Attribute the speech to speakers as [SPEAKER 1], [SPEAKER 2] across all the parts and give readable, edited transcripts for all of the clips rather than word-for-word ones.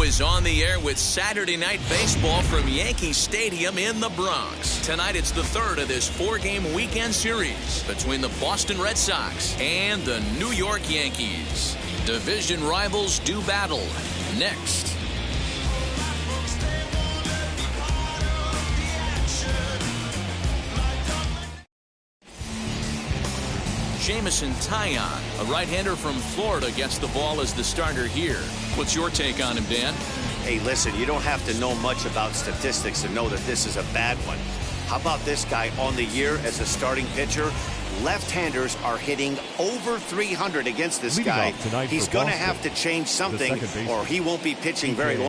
[SPEAKER 1] is on the air with Saturday Night Baseball from Yankee Stadium in the Bronx. Tonight it's the third of this four-game weekend series between the Boston Red Sox and the New York Yankees. Division rivals do battle. Next. Jameson Taillon, a right-hander from Florida, gets the ball as the starter here. What's your take on him, Dan?
[SPEAKER 2] Hey, listen, you don't have to know much about statistics to know that this is a bad one. How about this guy on the year as a starting pitcher? Left-handers are hitting over 300 against this guy. He's going to have to change something or he won't be pitching very long.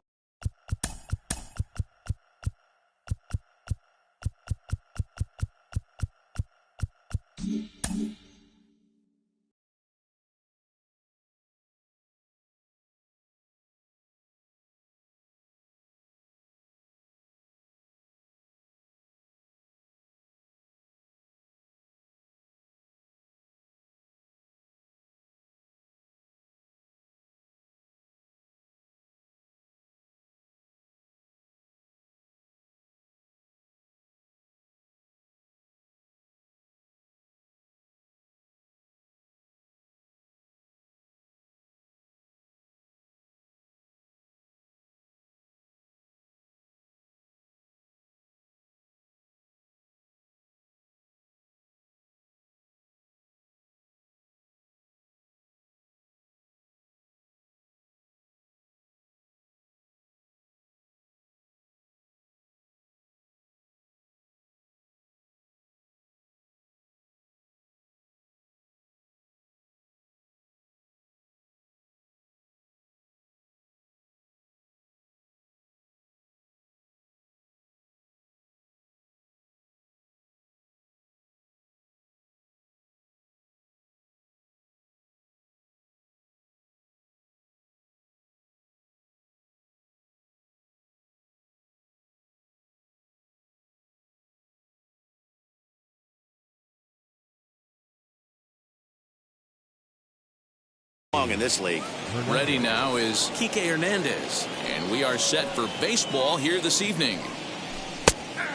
[SPEAKER 2] In this league.
[SPEAKER 1] Ready now is Kike Hernandez, and we are set for baseball here this evening.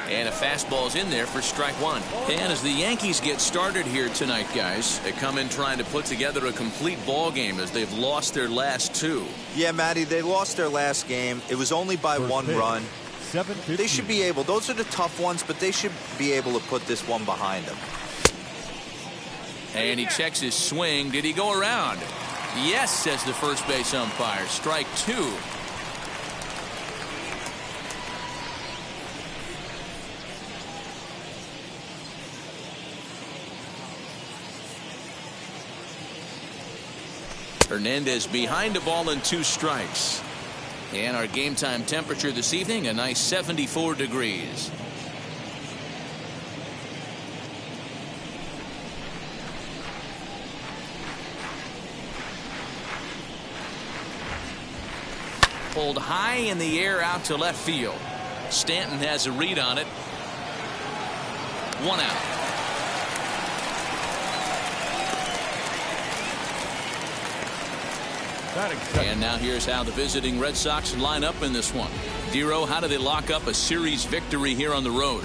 [SPEAKER 1] And a fastball's in there for strike one. And as the Yankees get started here tonight, guys, they come in trying to put together a complete ball game as they've lost their last two.
[SPEAKER 3] Yeah, Matty, they lost their last game. It was only by one run. They should be able, those are the tough ones, but they should be able to put this one behind them.
[SPEAKER 1] And he checks his swing. Did he go around? Yes, says the first base umpire. Strike two. Hernandez behind a ball and two strikes. And our game time temperature this evening, a nice 74 degrees. Pulled high in the air out to left field. Stanton has a read on it. One out. And now here's how the visiting Red Sox line up in this one. Dero, how do they lock up a series victory here on the road?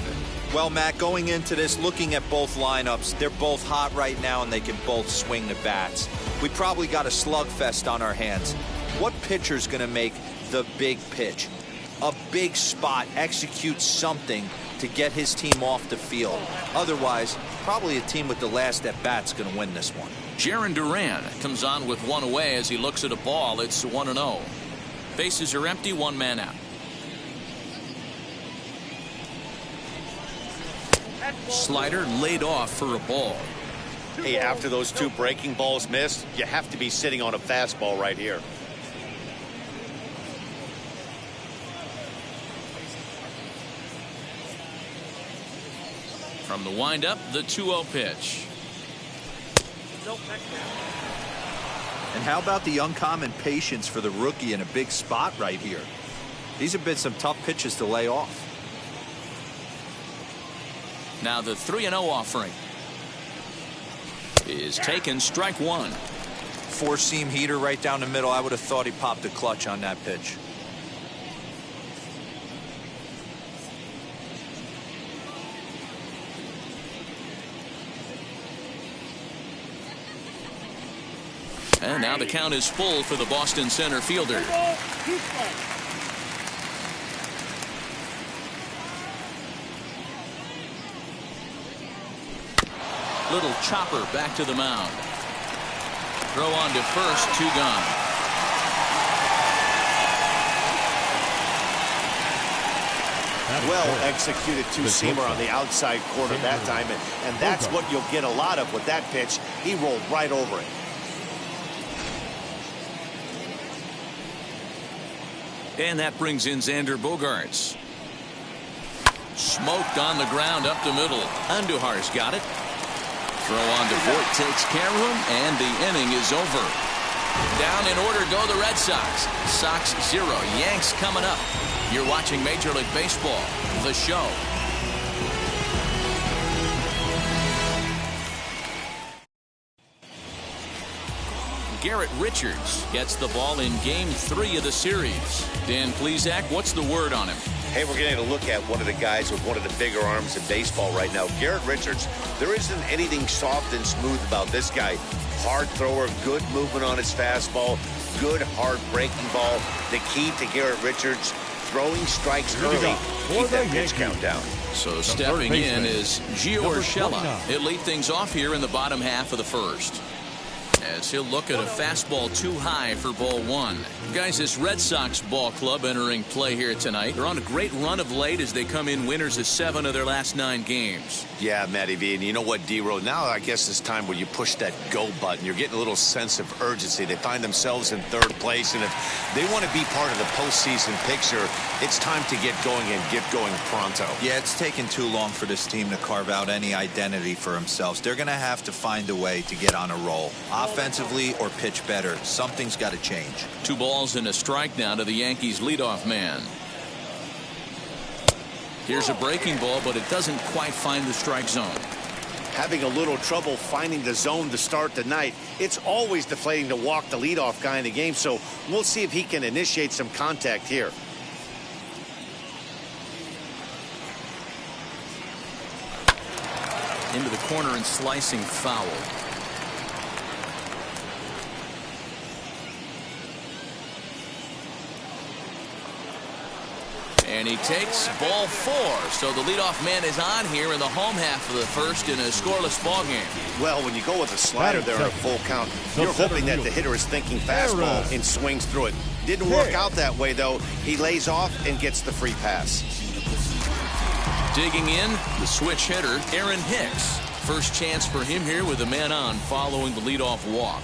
[SPEAKER 3] Well, Matt, going into this, looking at both lineups, they're both hot right now and they can both swing the bats. We probably got a slugfest on our hands. What pitcher's going to make the big pitch, a big spot, execute something to get his team off the field? Otherwise, probably a team with the last at bat's going to win this one.
[SPEAKER 1] Jarren Duran comes on with one away as he looks at a ball. It's 1-0. Bases are empty, one man out. Slider laid off for a ball.
[SPEAKER 2] Hey, after those two breaking balls missed, you have to be sitting on a fastball right here.
[SPEAKER 1] From the windup, the 2-0 pitch.
[SPEAKER 3] And how about the uncommon patience for the rookie in a big spot right here? These have been some tough pitches to lay off.
[SPEAKER 1] Now the 3-0 offering is taken, strike one.
[SPEAKER 3] Four-seam heater right down the middle. I would have thought he popped a clutch on that pitch.
[SPEAKER 1] And now the count is full for the Boston center fielder. Little chopper back to the mound. Throw on to first, 2 gone.
[SPEAKER 2] Well executed two-seamer on the outside corner that time, and that's what you'll get a lot of with that pitch. He rolled right over it.
[SPEAKER 1] And that brings in Xander Bogaerts. Smoked on the ground up the middle. Andujar's got it. Throw on to Voit, takes care of him, and the inning is over. Down in order go the Red Sox. Sox 0, Yanks coming up. You're watching Major League Baseball, the show. Garrett Richards gets the ball in Game 3 of the series. Dan Plesac, what's the word on him?
[SPEAKER 2] Hey, we're getting a look at one of the guys with one of the bigger arms in baseball right now. Garrett Richards, there isn't anything soft and smooth about this guy. Hard thrower, good movement on his fastball, good hard breaking ball. The key to Garrett Richards, throwing strikes early. Keep that pitch count down.
[SPEAKER 1] So stepping in is Gio Urshela. He'll lead things off here in the bottom half of the first, as he'll look at a fastball too high for ball 1. Guys, this Red Sox ball club entering play here tonight. They're on a great run of late as they come in winners of 7 of their last 9 games.
[SPEAKER 2] Yeah, Matty V, and you know what, D-Row, now I guess it's time where you push that go button. You're getting a little sense of urgency. They find themselves in 3rd place, and if they want to be part of the postseason picture, it's time to get going and get going pronto.
[SPEAKER 3] Yeah, it's taken too long for this team to carve out any identity for themselves. They're going to have to find a way to get on a roll, offensively or pitch better. Something's got to change.
[SPEAKER 1] 2 balls and a strike now to the Yankees leadoff man. Here's a breaking ball, but it doesn't quite find the strike zone.
[SPEAKER 2] Having a little trouble finding the zone to start the night. It's always deflating to walk the leadoff guy in the game, so we'll see if he can initiate some contact here.
[SPEAKER 1] Into the corner and slicing foul. And he takes ball 4. So the leadoff man is on here in the home half of the first in a scoreless ball game.
[SPEAKER 2] Well, when you go with a slider there in a full count, you're hoping that the hitter is thinking fastball and swings through it. Didn't work out that way, though. He lays off and gets the free pass.
[SPEAKER 1] Digging in, the switch hitter, Aaron Hicks. First chance for him here with a man on following the leadoff walk.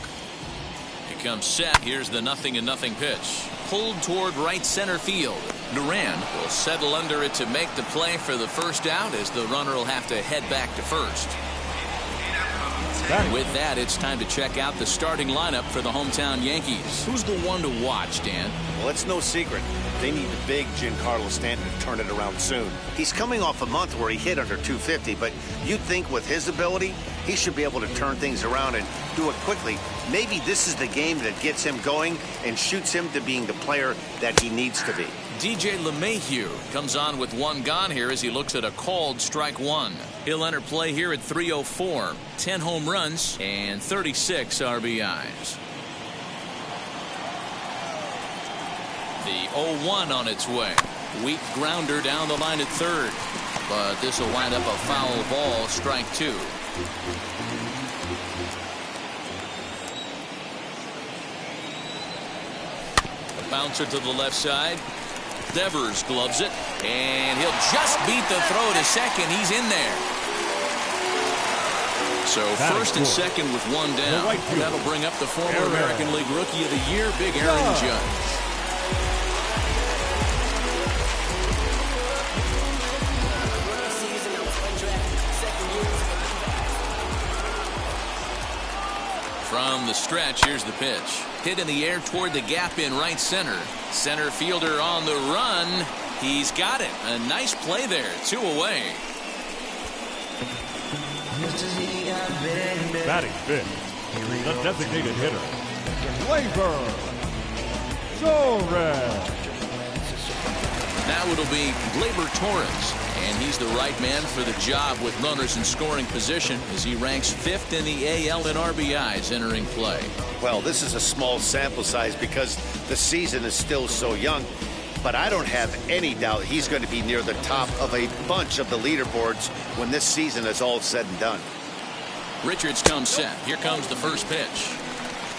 [SPEAKER 1] He comes set. Here's the 0-0 pitch. Pulled toward right center field. Duran will settle under it to make the play for the first out, as the runner will have to head back to first. With that, it's time to check out the starting lineup for the hometown Yankees. Who's the one to watch, Dan?
[SPEAKER 2] Well, it's no secret. They need the big Giancarlo Stanton to turn it around soon. He's coming off a month where he hit under 250, but you'd think with his ability, he should be able to turn things around and do it quickly. Maybe this is the game that gets him going and shoots him to being the player that he needs to be.
[SPEAKER 1] DJ LeMahieu comes on with 1 gone here as he looks at a called strike 1. He'll enter play here at 304. 10 home runs and 36 RBIs. The 0-1 on its way. Weak grounder down the line at 3rd. But this will wind up a foul ball, strike 2. A bouncer to the left side. Devers gloves it, and he'll just beat the throw to second. He's in there. So first and second with 1 down. That'll bring up the former American League Rookie of the Year, Big Aaron Judge. From the stretch, here's the pitch. Hit in the air toward the gap in right center. Center fielder on the run. He's got it. A nice play there. 2 away.
[SPEAKER 4] Batting fifth, the designated hitter, Gleyber Torres.
[SPEAKER 1] Now it'll be Gleyber Torres. And he's the right man for the job with runners in scoring position as he ranks 5th in the AL in RBIs entering play.
[SPEAKER 2] Well, this is a small sample size because the season is still so young, but I don't have any doubt he's going to be near the top of a bunch of the leaderboards when this season is all said and done.
[SPEAKER 1] Richards comes set. Here comes the first pitch.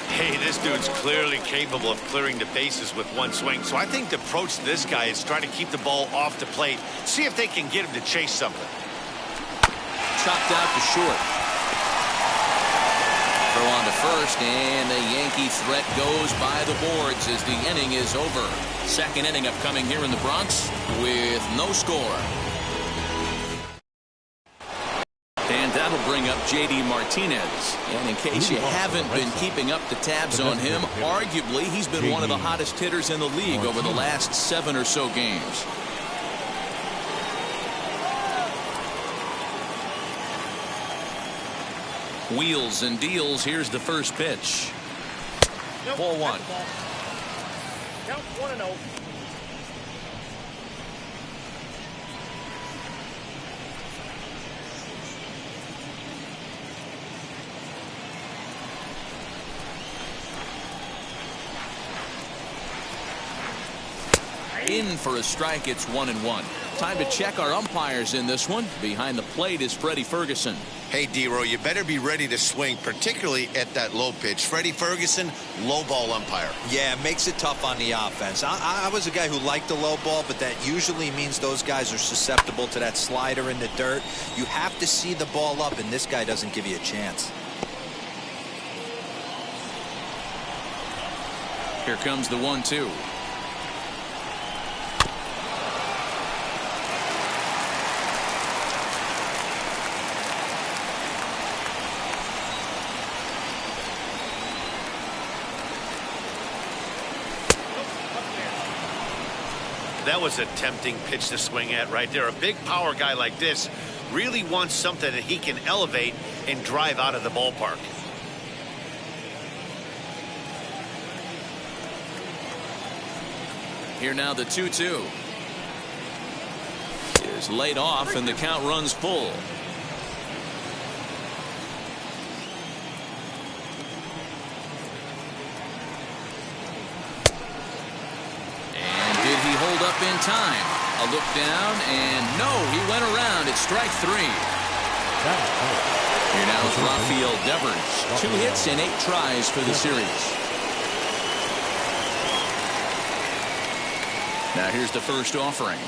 [SPEAKER 2] Hey, this dude's clearly capable of clearing the bases with one swing. So I think the approach to this guy is trying to keep the ball off the plate. See if they can get him to chase something.
[SPEAKER 1] Chopped out to short. Throw on to first, and the Yankee threat goes by the boards as the inning is over. Second inning upcoming here in the Bronx with no score. And that'll bring up J.D. Martinez. And in case you haven't been keeping up the tabs on him, arguably he's been one of the hottest hitters in the league over the last 7 or so games. Wheels and deals. Here's the first pitch. Ball 1.
[SPEAKER 5] Count 1-0.
[SPEAKER 1] In for a strike. It's 1-1. Time to check our umpires in this one. Behind the plate is Freddie Ferguson.
[SPEAKER 6] Hey, D-Row, you better be ready to swing, particularly at that low pitch. Freddie Ferguson, low ball umpire.
[SPEAKER 3] Yeah, it makes it tough on the offense. I was a guy who liked the low ball, but that usually means those guys are susceptible to that slider in the dirt. You have to see the ball up, and this guy doesn't give you a chance.
[SPEAKER 1] Here comes the 1-2.
[SPEAKER 2] That was a tempting pitch to swing at right there. A big power guy like this really wants something that he can elevate and drive out of the ballpark.
[SPEAKER 1] Here now the 2-2 is laid off and the count runs full. Did he hold up in time? A look down, and no, he went around. It's strike 3. Here now is Rafael Devers. 2 hits and 8 tries for the series. Now here's the first offering.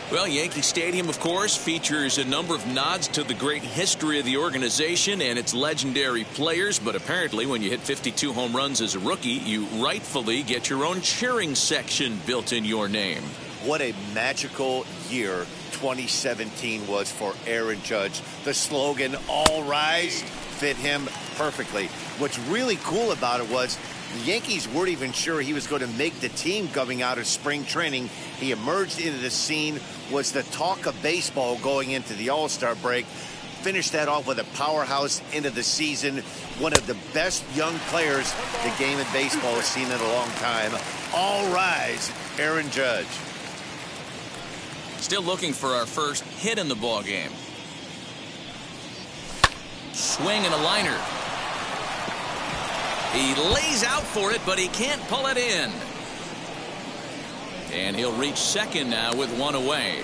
[SPEAKER 1] Well, Yankee Stadium, of course, features a number of nods to the great history of the organization and its legendary players. But apparently, when you hit 52 home runs as a rookie, you rightfully get your own cheering section built in your name.
[SPEAKER 2] What a magical year 2017 was for Aaron Judge. The slogan, "All Rise," fit him perfectly. What's really cool about it was the Yankees weren't even sure he was going to make the team coming out of spring training. He emerged into the scene, was the talk of baseball going into the All-Star break. Finished that off with a powerhouse into the season. One of the best young players the game of baseball has seen in a long time. All rise, Aaron Judge.
[SPEAKER 1] Still looking for our first hit in the ball game. Swing and a liner. He lays out for it, but he can't pull it in. And he'll reach second now with 1 away.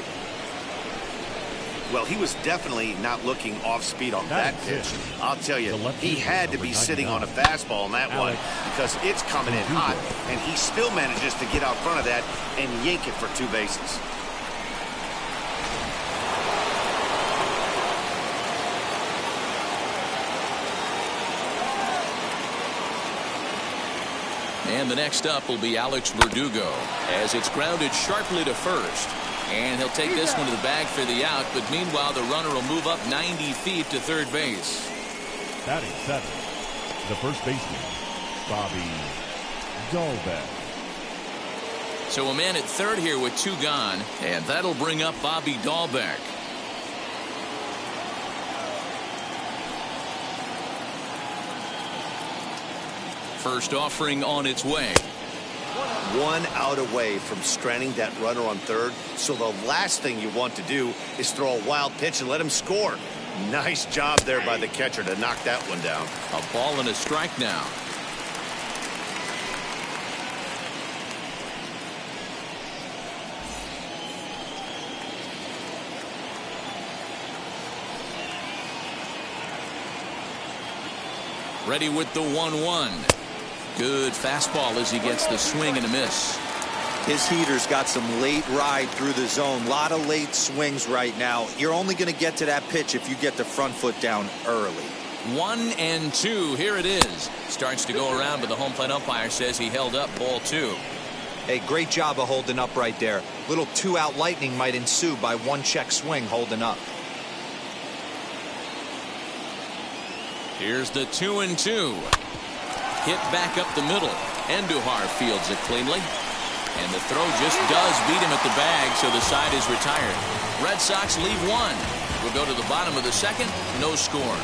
[SPEAKER 2] Well, he was definitely not looking off speed on that pitch. I'll tell you, he had to be sitting on a fastball on that one because it's coming in hot, and he still manages to get out front of that and yank it for 2 bases.
[SPEAKER 1] And the next up will be Alex Verdugo as it's grounded sharply to first. And he'll take this one to the bag for the out, but meanwhile the runner will move up 90 feet to third base.
[SPEAKER 4] Batting 7, the first baseman, Bobby Dahlbeck.
[SPEAKER 1] So a man at third here with 2 gone, and that'll bring up Bobby Dahlbeck. First offering on its way.
[SPEAKER 2] 1 out away from stranding that runner on third. So the last thing you want to do is throw a wild pitch and let him score. Nice job there by the catcher to knock that one down.
[SPEAKER 1] A ball and a strike now. Ready with the 1-1. Good fastball as he gets the swing and a miss.
[SPEAKER 3] His heater's got some late ride through the zone. A lot of late swings right now. You're only going to get to that pitch if you get the front foot down early.
[SPEAKER 1] 1-2. Here it is. Starts to go around, but the home plate umpire says he held up ball 2.
[SPEAKER 3] Hey, great job of holding up right there. Little 2-out lightning might ensue by 1 check swing holding up.
[SPEAKER 1] Here's the 2-2. Hit back up the middle. Andujar fields it cleanly. And the throw just does beat him at the bag, so the side is retired. Red Sox leave 1. We'll go to the bottom of the second. No score.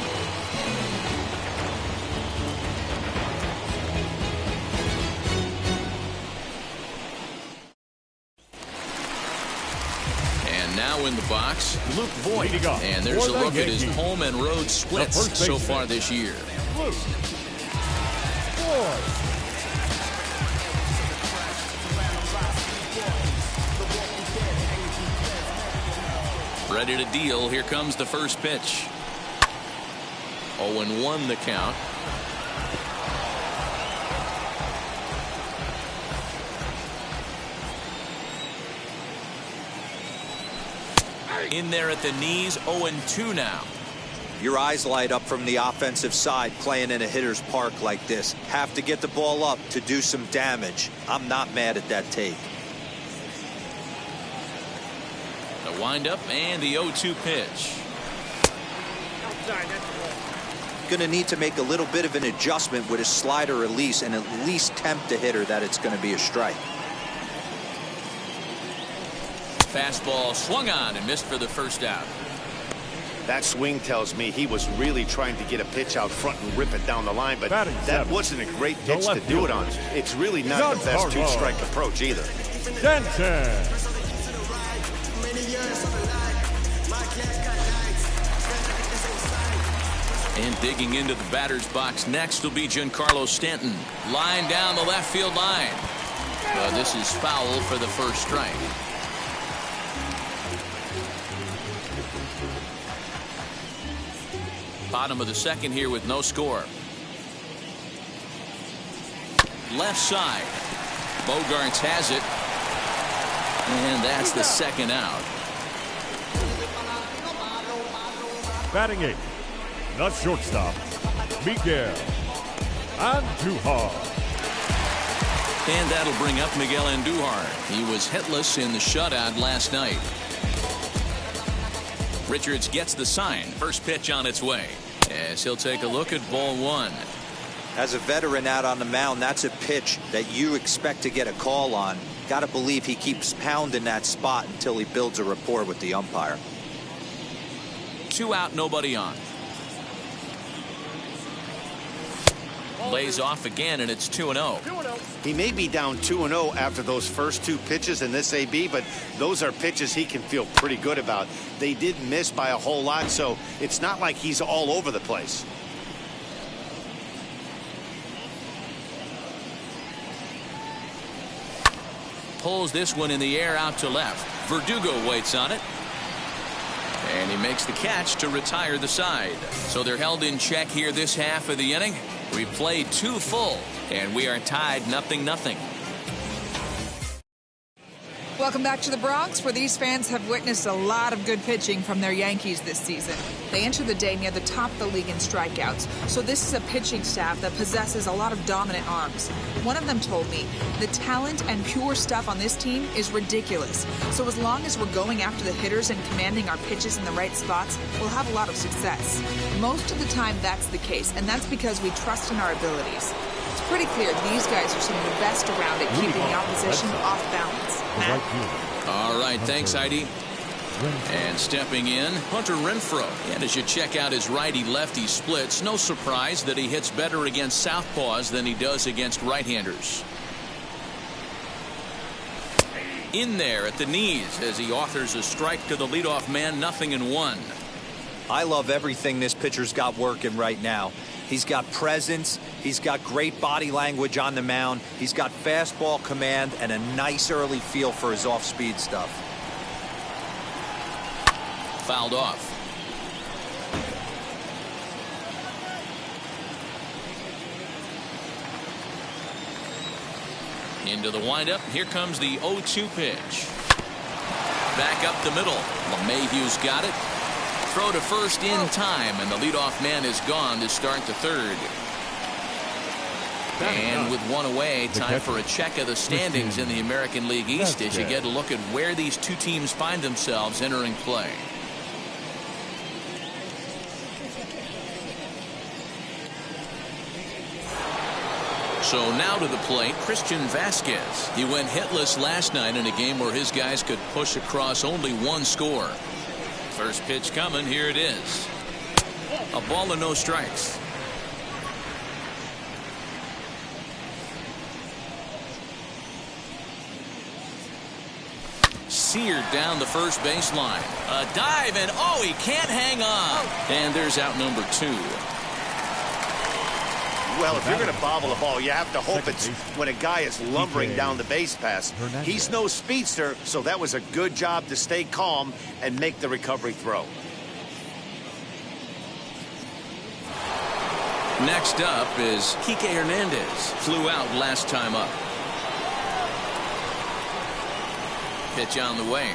[SPEAKER 1] Now in the box, Luke Voigt. And there's a look at his home and road splits so far this year. Ready to deal. Here comes the first pitch. 0-1 the count. In there at the knees. 0-2 now.
[SPEAKER 3] Your eyes light up from the offensive side playing in a hitter's park like this. Have to get the ball up to do some damage. I'm not mad at that take.
[SPEAKER 1] The windup and the 0-2 pitch.
[SPEAKER 3] Going to need to make a little bit of an adjustment with his slider release and at least tempt the hitter that it's going to be a strike.
[SPEAKER 1] Fastball swung on and missed for the first out.
[SPEAKER 2] That swing tells me he was really trying to get a pitch out front and rip it down the line, but that wasn't a great pitch to do it on. It's really not the best 2-strike approach either.
[SPEAKER 1] And digging into the batter's box next will be Giancarlo Stanton. Line down the left field line. Well, this is foul for the first strike. Bottom of the second here with no score. Left side. Bogarts has it. And that's the second out.
[SPEAKER 4] Batting 8, the shortstop, Miguel Andujar.
[SPEAKER 1] And that'll bring up Miguel Andujar. He was hitless in the shutout last night. Richards gets the sign. First pitch on its way. As he'll take a look at ball 1.
[SPEAKER 3] As a veteran out on the mound, that's a pitch that you expect to get a call on. Got to believe he keeps pounding that spot until he builds a rapport with the umpire.
[SPEAKER 1] 2 out, nobody on. Lays off again, and it's 2-0.
[SPEAKER 2] He may be down 2-0 after those first 2 pitches in this AB, but those are pitches he can feel pretty good about. They did miss by a whole lot, so it's not like he's all over the place.
[SPEAKER 1] Pulls this one in the air out to left. Verdugo waits on it. And he makes the catch to retire the side. So they're held in check here this half of the inning. We played 2 full, and we are tied 0-0.
[SPEAKER 7] Welcome back to the Bronx, where these fans have witnessed a lot of good pitching from their Yankees this season. They enter the day near the top of the league in strikeouts, so this is a pitching staff that possesses a lot of dominant arms. One of them told me, the talent and pure stuff on this team is ridiculous. So as long as we're going after the hitters and commanding our pitches in the right spots, we'll have a lot of success. Most of the time that's the case, and that's because we trust in our abilities. It's pretty clear these guys are some of the best around at keeping the opposition off balance. Matt?
[SPEAKER 1] All right, thanks, Heidi. And stepping in, Hunter Renfroe. And as you check out his righty-lefty splits, no surprise that he hits better against southpaws than he does against right-handers. In there at the knees as he authors a strike to the leadoff man, 0-1.
[SPEAKER 3] I love everything this pitcher's got working right now. He's got presence, he's got great body language on the mound, he's got fastball command and a nice early feel for his off-speed stuff.
[SPEAKER 1] Fouled off. Into the windup. Here comes the 0-2 pitch. Back up the middle. LeMahieu's got it. Throw to first in time, and the leadoff man is gone to start the third. And with one away, time for a check of the standings in the American League East as you get a look at where these two teams find themselves entering play. So now to the plate, Christian Vasquez. He went hitless last night in a game where his guys could push across only one score. First pitch coming, here it is. A ball and no strikes. Seared down the first baseline. A dive, and oh, he can't hang on. And there's out number 2.
[SPEAKER 2] Well, if you're going to bobble a ball, you have to hope it's when a guy is lumbering down the base pass. He's no speedster, so that was a good job to stay calm and make the recovery throw.
[SPEAKER 1] Next up is Kike Hernandez. Flew out last time up. Pitch on the way.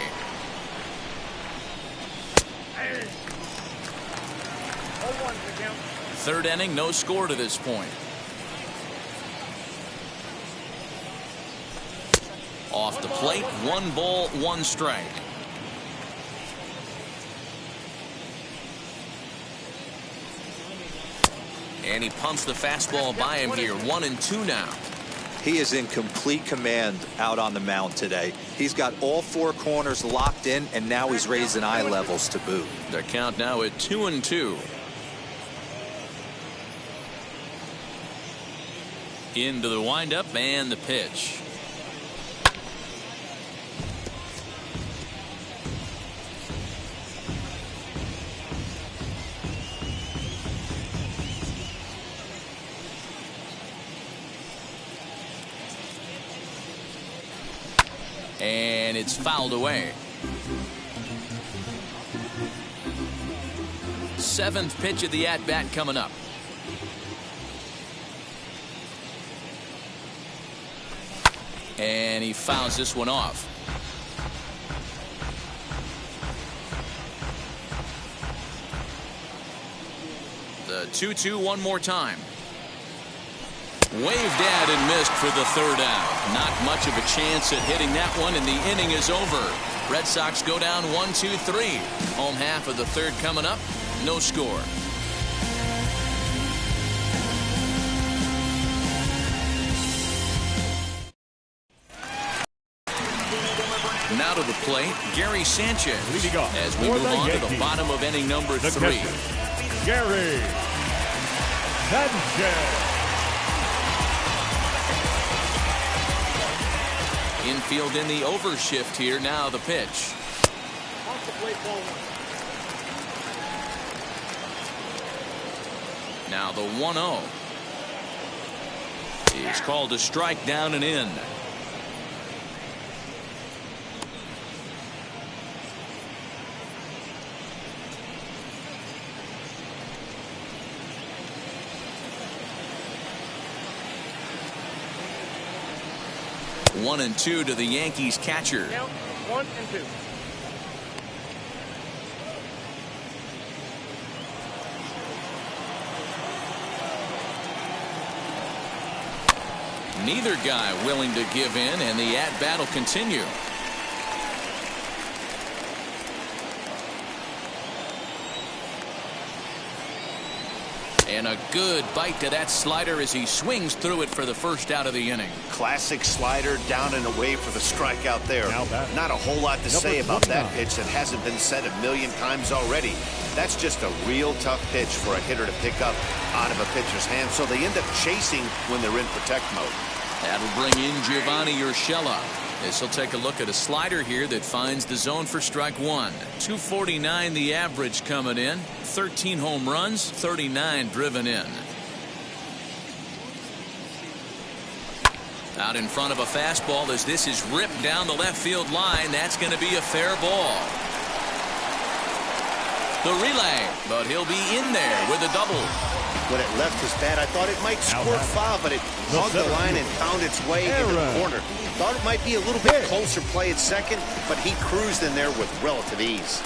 [SPEAKER 1] Third inning, no score to this point. Off the plate, 1 ball, 1 strike. And he pumps the fastball by him here. 1-2 now.
[SPEAKER 3] He is in complete command out on the mound today. He's got all 4 corners locked in, and now he's raising eye levels to boot.
[SPEAKER 1] The count now at 2-2. Into the windup and the pitch. And it's fouled away. 7th pitch of the at-bat coming up. And he fouls this one off. The 2-2 one more time. Waved at and missed for the 3rd out. Not much of a chance at hitting that one, and the inning is over. Red Sox go down 1-2-3. Home half of the 3rd coming up. No score. Now to the plate, Gary Sanchez.
[SPEAKER 4] Leading off
[SPEAKER 1] as we move on to the bottom of inning number 3.
[SPEAKER 4] Gary Sanchez.
[SPEAKER 1] Infield in the overshift here. Now the pitch. Now the 1-0. He's called a strike, down and in. One and 2 to the Yankees catcher.
[SPEAKER 5] Count 1-2.
[SPEAKER 1] Neither guy willing to give in, and the at-bat will continue. And a good bite to that slider as he swings through it for the first out of the inning.
[SPEAKER 2] Classic slider, down and away for the strikeout there. Not a whole lot to say about that pitch that hasn't been said a million times already. That's just a real tough pitch for a hitter to pick up out of a pitcher's hand, so they end up chasing when they're in protect mode.
[SPEAKER 1] That'll bring in Giovanni Urshela. This will take a look at a slider here that finds the zone for strike one. 249 the average coming in. 13 home runs, 39 driven in. Out in front of a fastball as this is ripped down the left field line. That's going to be a fair ball. The relay, but he'll be in there with a double.
[SPEAKER 2] When it left his bat, I thought it might squirt foul, but it hugged the line and found its way into the corner. Thought it might be a little bit closer play at second, but he cruised in there with relative ease.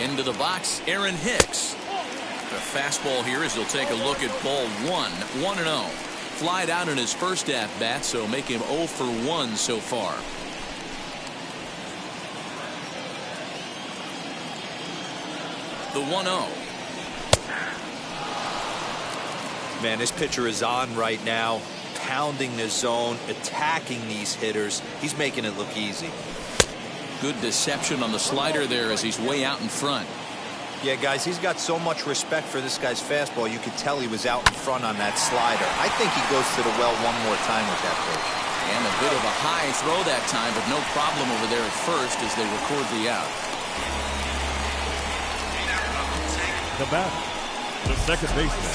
[SPEAKER 1] Into the box, Aaron Hicks. The fastball here as he'll take a look at ball one. 1-0. Flied out in his first at-bat, so make him 0 for 1 so far. The 1-0.
[SPEAKER 3] Man, this pitcher is on right now, pounding the zone, attacking these hitters. He's making it look easy.
[SPEAKER 1] Good deception on the slider there as he's way out in front.
[SPEAKER 3] Yeah, guys, he's got so much respect for this guy's fastball. You could tell he was out in front on that slider. I think he goes to the well one more time with that pitch.
[SPEAKER 1] And a bit of a high throw that time, but no problem over there at first as they record the out.
[SPEAKER 4] The batter, the second baseman,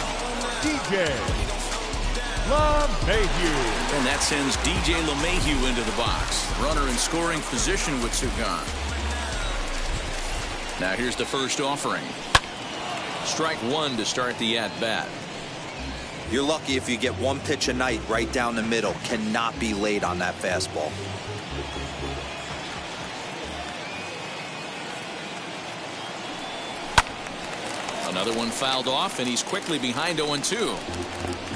[SPEAKER 4] DJ LeMahieu.
[SPEAKER 1] And that sends DJ LeMahieu into the box. Runner in scoring position with two gone. Now here's the first offering. Strike one to start the at-bat.
[SPEAKER 3] You're lucky if you get one pitch a night right down the middle. Cannot be late on that fastball.
[SPEAKER 1] Another one fouled off, and he's quickly behind 0-2.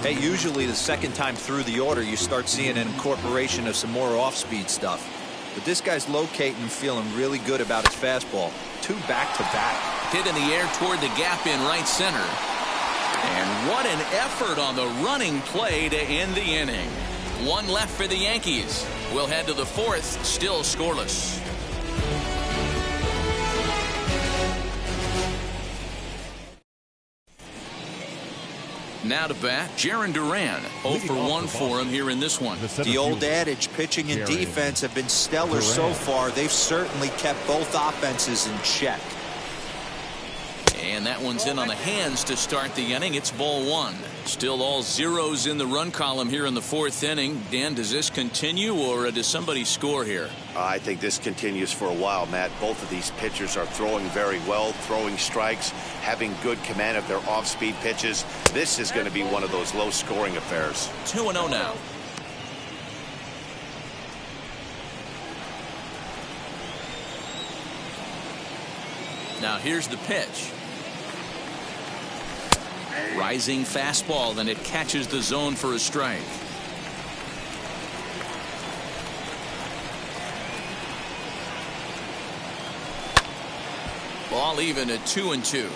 [SPEAKER 3] Hey, usually the second time through the order, you start seeing an incorporation of some more off-speed stuff. But this guy's locating and feeling really good about his fastball. Two back-to-back.
[SPEAKER 1] Hit in the air toward the gap in right center. And what an effort on the running play to end the inning. One left for the Yankees. We'll head to the fourth, still scoreless. Now to bat, Jarren Duran. 0 for 1 for him here in this one.
[SPEAKER 3] The old adage, pitching and defense have been stellar so far. They've certainly kept both offenses in check.
[SPEAKER 1] And that one's in on the hands to start the inning. It's ball one. Still all zeros in the run column here in the fourth inning. Dan, does this continue or does somebody score here?
[SPEAKER 2] I think this continues for a while, Matt. Both of these pitchers are throwing very well, throwing strikes, having good command of their off-speed pitches. This is going to be one of those low-scoring affairs.
[SPEAKER 1] 2-0 now. Now here's the pitch. Rising fastball, and it catches the zone for a strike. Ball even at 2-2.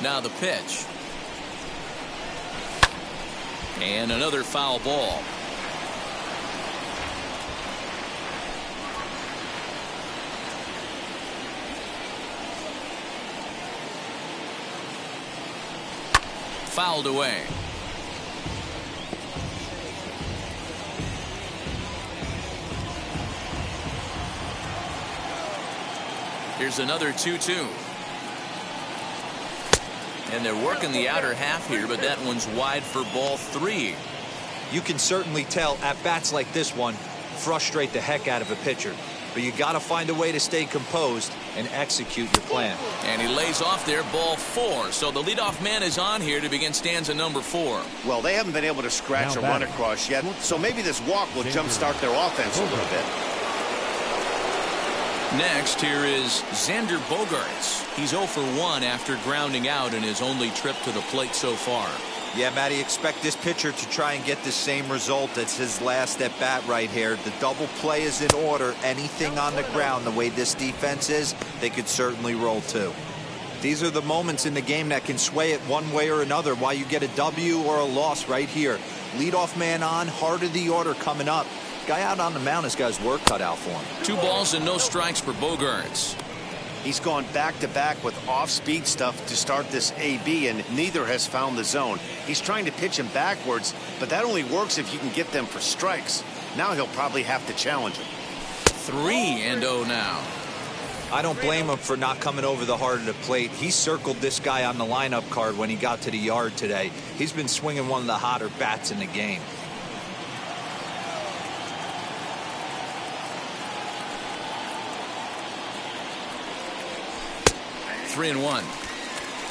[SPEAKER 1] Now the pitch. And another foul ball. Fouled away. Here's another 2-2. And they're working the outer half here, but that one's wide for ball three.
[SPEAKER 3] You can certainly tell at bats like this one frustrate the heck out of a pitcher. But you got to find a way to stay composed and execute your plan.
[SPEAKER 1] And he lays off there, ball four. So the leadoff man is on here to begin stanza number 4.
[SPEAKER 2] Well, they haven't been able to scratch a run across yet, so maybe this walk will jumpstart their offense a little bit.
[SPEAKER 1] Next, here is Xander Bogaerts. He's 0 for 1 after grounding out in his only trip to the plate so far.
[SPEAKER 3] Yeah, Matty, expect this pitcher to try and get the same result as his last at bat right here. The double play is in order. Anything on the ground, the way this defense is, they could certainly roll too. These are the moments in the game that can sway it one way or another, why you get a W or a loss right here. Leadoff man on, heart of the order coming up. Guy out on the mound has got his work cut out for him.
[SPEAKER 1] 2 balls and no strikes for Bogaerts.
[SPEAKER 2] He's gone back-to-back with off-speed stuff to start this AB, and neither has found the zone. He's trying to pitch him backwards, but that only works if you can get them for strikes. Now he'll probably have to challenge him.
[SPEAKER 1] 3-0 now.
[SPEAKER 3] I don't blame him for not coming over the heart of the plate. He circled this guy on the lineup card when he got to the yard today. He's been swinging one of the hotter bats in the game.
[SPEAKER 1] Three and one.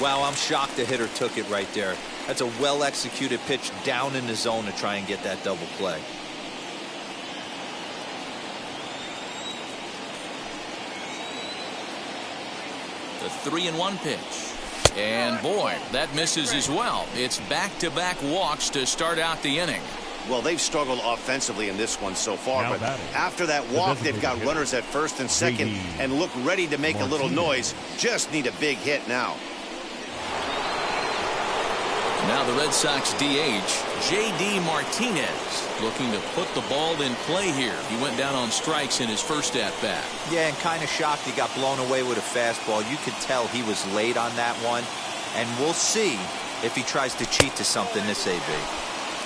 [SPEAKER 3] Wow, I'm shocked the hitter took it right there. That's a well-executed pitch down in the zone to try and get that double play.
[SPEAKER 1] The 3-1 pitch. And boy, that misses as well. It's back-to-back walks to start out the inning.
[SPEAKER 2] Well, they've struggled offensively in this one so far, but after that walk, they've got runners at first and second and look ready to make a little noise. Just need a big hit now.
[SPEAKER 1] Now the Red Sox DH, J.D. Martinez, looking to put the ball in play here. He went down on strikes in his first at-bat.
[SPEAKER 3] Yeah, and kind of shocked he got blown away with a fastball. You could tell he was late on that one, and we'll see if he tries to cheat to something this AB.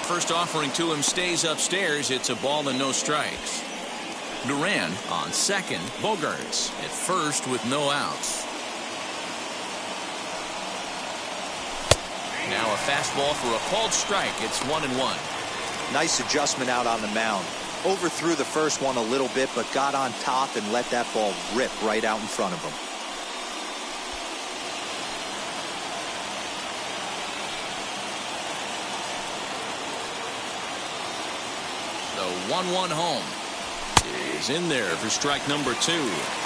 [SPEAKER 1] First offering to him stays upstairs. It's a ball and no strikes. Duran on second. Bogaerts at first with no outs. Now a fastball for a called strike. It's 1-1.
[SPEAKER 3] Nice adjustment out on the mound. Overthrew the first one a little bit, but got on top and let that ball rip right out in front of him.
[SPEAKER 1] The 1-1 home is in there for strike number 2.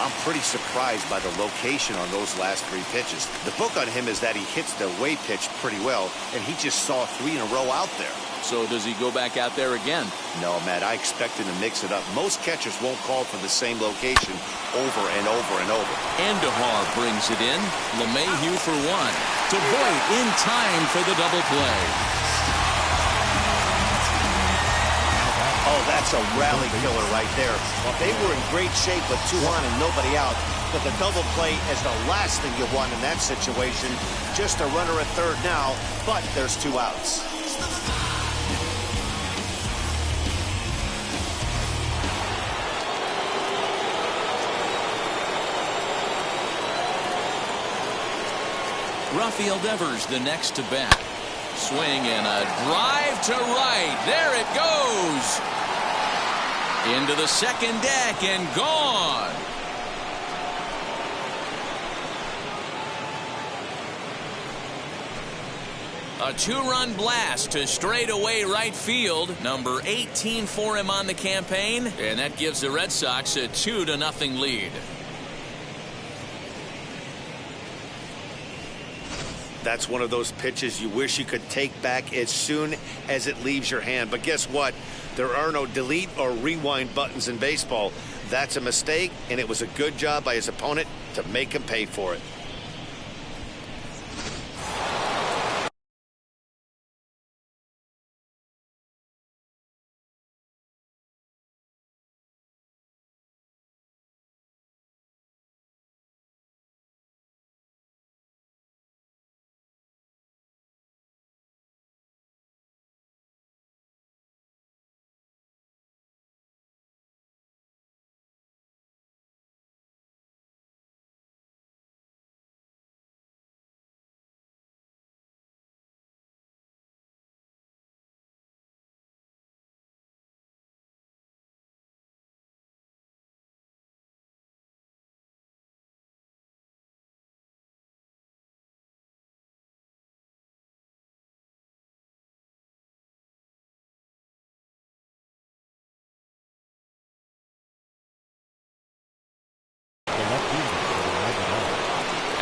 [SPEAKER 2] I'm pretty surprised by the location on those last 3 pitches. The book on him is that he hits the away pitch pretty well, and he just saw 3 in a row out there.
[SPEAKER 1] So does he go back out there again?
[SPEAKER 2] No, Matt, I expect him to mix it up. Most catchers won't call for the same location over and over and over.
[SPEAKER 1] Andujar brings it in. LeMahieu for 1. To Voit in time for the double play.
[SPEAKER 2] Oh, that's a rally killer right there. Well, they were in great shape with 2 on and nobody out, but the double play is the last thing you want in that situation. Just a runner at third now, but there's 2 outs.
[SPEAKER 1] Rafael Devers the next to bat. Swing and a drive to right. There it goes. Into the second deck and gone. A 2-run blast to straightaway right field. Number 18 for him on the campaign. And that gives the Red Sox a 2-0 lead.
[SPEAKER 2] That's one of those pitches you wish you could take back as soon as it leaves your hand. But guess what? There are no delete or rewind buttons in baseball. That's a mistake, and it was a good job by his opponent to make him pay for it.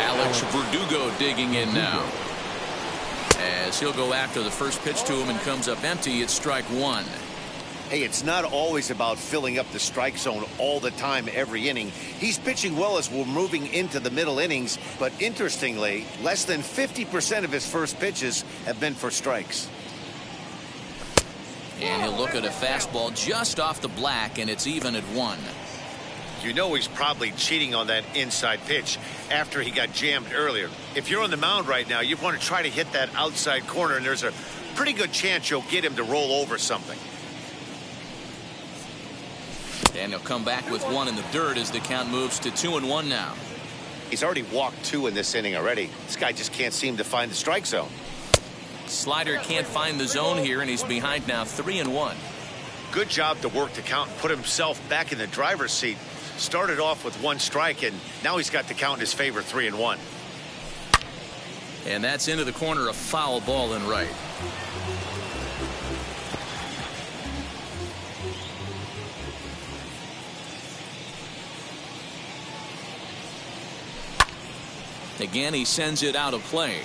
[SPEAKER 1] Alex Verdugo digging in now. As he'll go after the first pitch to him and comes up empty, it's strike 1.
[SPEAKER 2] Hey, it's not always about filling up the strike zone all the time every inning. He's pitching well as we're moving into the middle innings, but interestingly, less than 50% of his first pitches have been for strikes.
[SPEAKER 1] And he'll look at a fastball just off the black, and it's even at 1.
[SPEAKER 2] You know he's probably cheating on that inside pitch after he got jammed earlier. If you're on the mound right now, you want to try to hit that outside corner, and there's a pretty good chance you'll get him to roll over something.
[SPEAKER 1] And he'll come back with 1 in the dirt as the count moves to 2-1 now.
[SPEAKER 2] He's already walked 2 in this inning already. This guy just can't seem to find the strike zone.
[SPEAKER 1] Slider can't find the zone here, and he's behind now 3-1.
[SPEAKER 2] Good job to work the count and put himself back in the driver's seat. Started off with 1 strike, and now he's got the count in his favor, 3-1.
[SPEAKER 1] And that's into the corner, a foul ball in right. Again, he sends it out of play.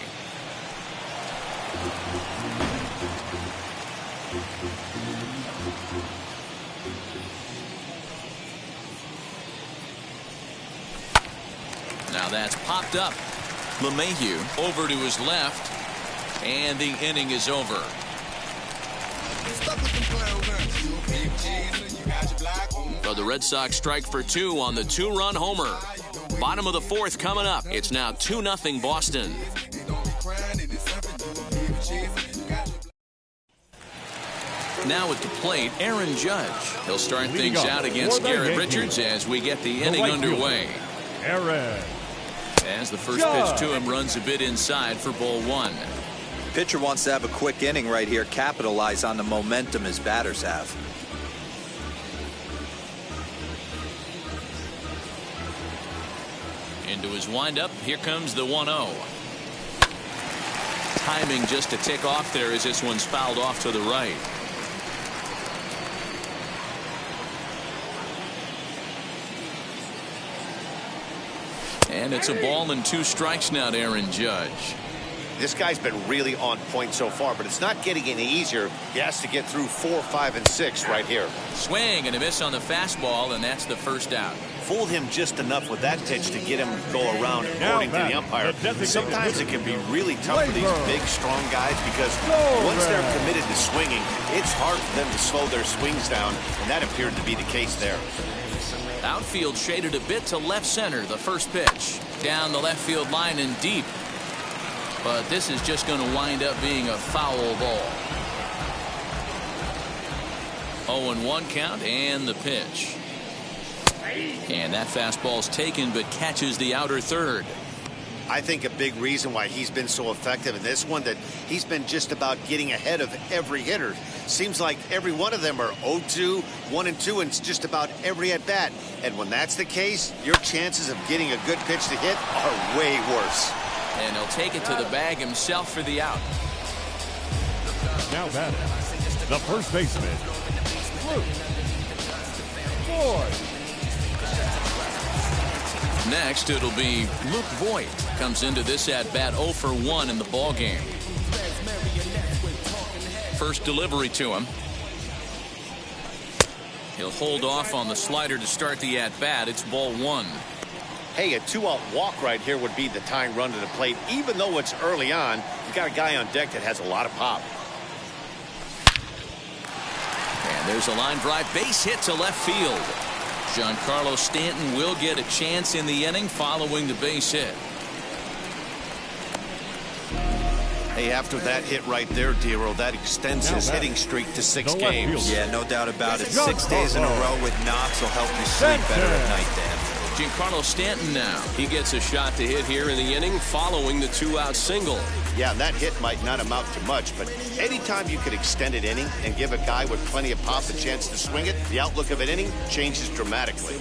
[SPEAKER 1] Now that's popped up. LeMahieu over to his left, and the inning is over. So the Red Sox strike for 2 on the 2-run homer. Bottom of the 4th coming up. It's now 2-0 Boston. Now at the plate, Aaron Judge. He'll start things out against Garrett Richards as we get the inning underway.
[SPEAKER 4] Aaron.
[SPEAKER 1] As the first pitch to him runs a bit inside for ball 1.
[SPEAKER 3] Pitcher wants to have a quick inning right here, capitalize on the momentum his batters have.
[SPEAKER 1] Into his windup, here comes the 1-0. Timing just a tick off there as this one's fouled off to the right. And it's a ball and 2 strikes now to Aaron Judge.
[SPEAKER 2] This guy's been really on point so far, but it's not getting any easier. He has to get through 4, 5, and 6 right here.
[SPEAKER 1] Swing and a miss on the fastball, and that's the first out.
[SPEAKER 2] Fooled him just enough with that pitch to get him to go around according to the umpire. Sometimes it can be really tough for these big, strong guys because once they're committed to swinging, it's hard for them to slow their swings down, and that appeared to be the case there.
[SPEAKER 1] Outfield shaded a bit to left center. The first pitch down the left field line and deep. But this is just going to wind up being a foul ball. 0-1 count and the pitch. And that fastball's taken but catches the outer third.
[SPEAKER 2] I think a big reason why he's been so effective in this one that he's been just about getting ahead of every hitter. Seems like every one of them are 0-2, 1-2, and just about every at bat. And when that's the case, your chances of getting a good pitch to hit are way worse.
[SPEAKER 1] And he'll take it to the bag himself for the out.
[SPEAKER 4] Now batting, the first baseman, Luke Voigt.
[SPEAKER 1] Next, it'll be Luke Voigt. Comes into this at-bat 0 for 1 in the ballgame. First delivery to him. He'll hold off on the slider to start the at-bat. It's ball 1.
[SPEAKER 2] Hey, a 2-out walk right here would be the tying run to the plate. Even though it's early on, you've got a guy on deck that has a lot of pop.
[SPEAKER 1] And there's a line drive base hit to left field. Giancarlo Stanton will get a chance in the inning following the base hit.
[SPEAKER 2] Hey, after that hit right there, Dero, that extends his hitting streak to 6 games.
[SPEAKER 3] Yeah, no doubt about it. 6 days in a row with knocks will help you sleep better at night, Dan.
[SPEAKER 1] Giancarlo Stanton now. He gets a shot to hit here in the inning following the 2-out single.
[SPEAKER 2] Yeah, that hit might not amount to much, but anytime you could extend an inning and give a guy with plenty of pop a chance to swing it, the outlook of an inning changes dramatically.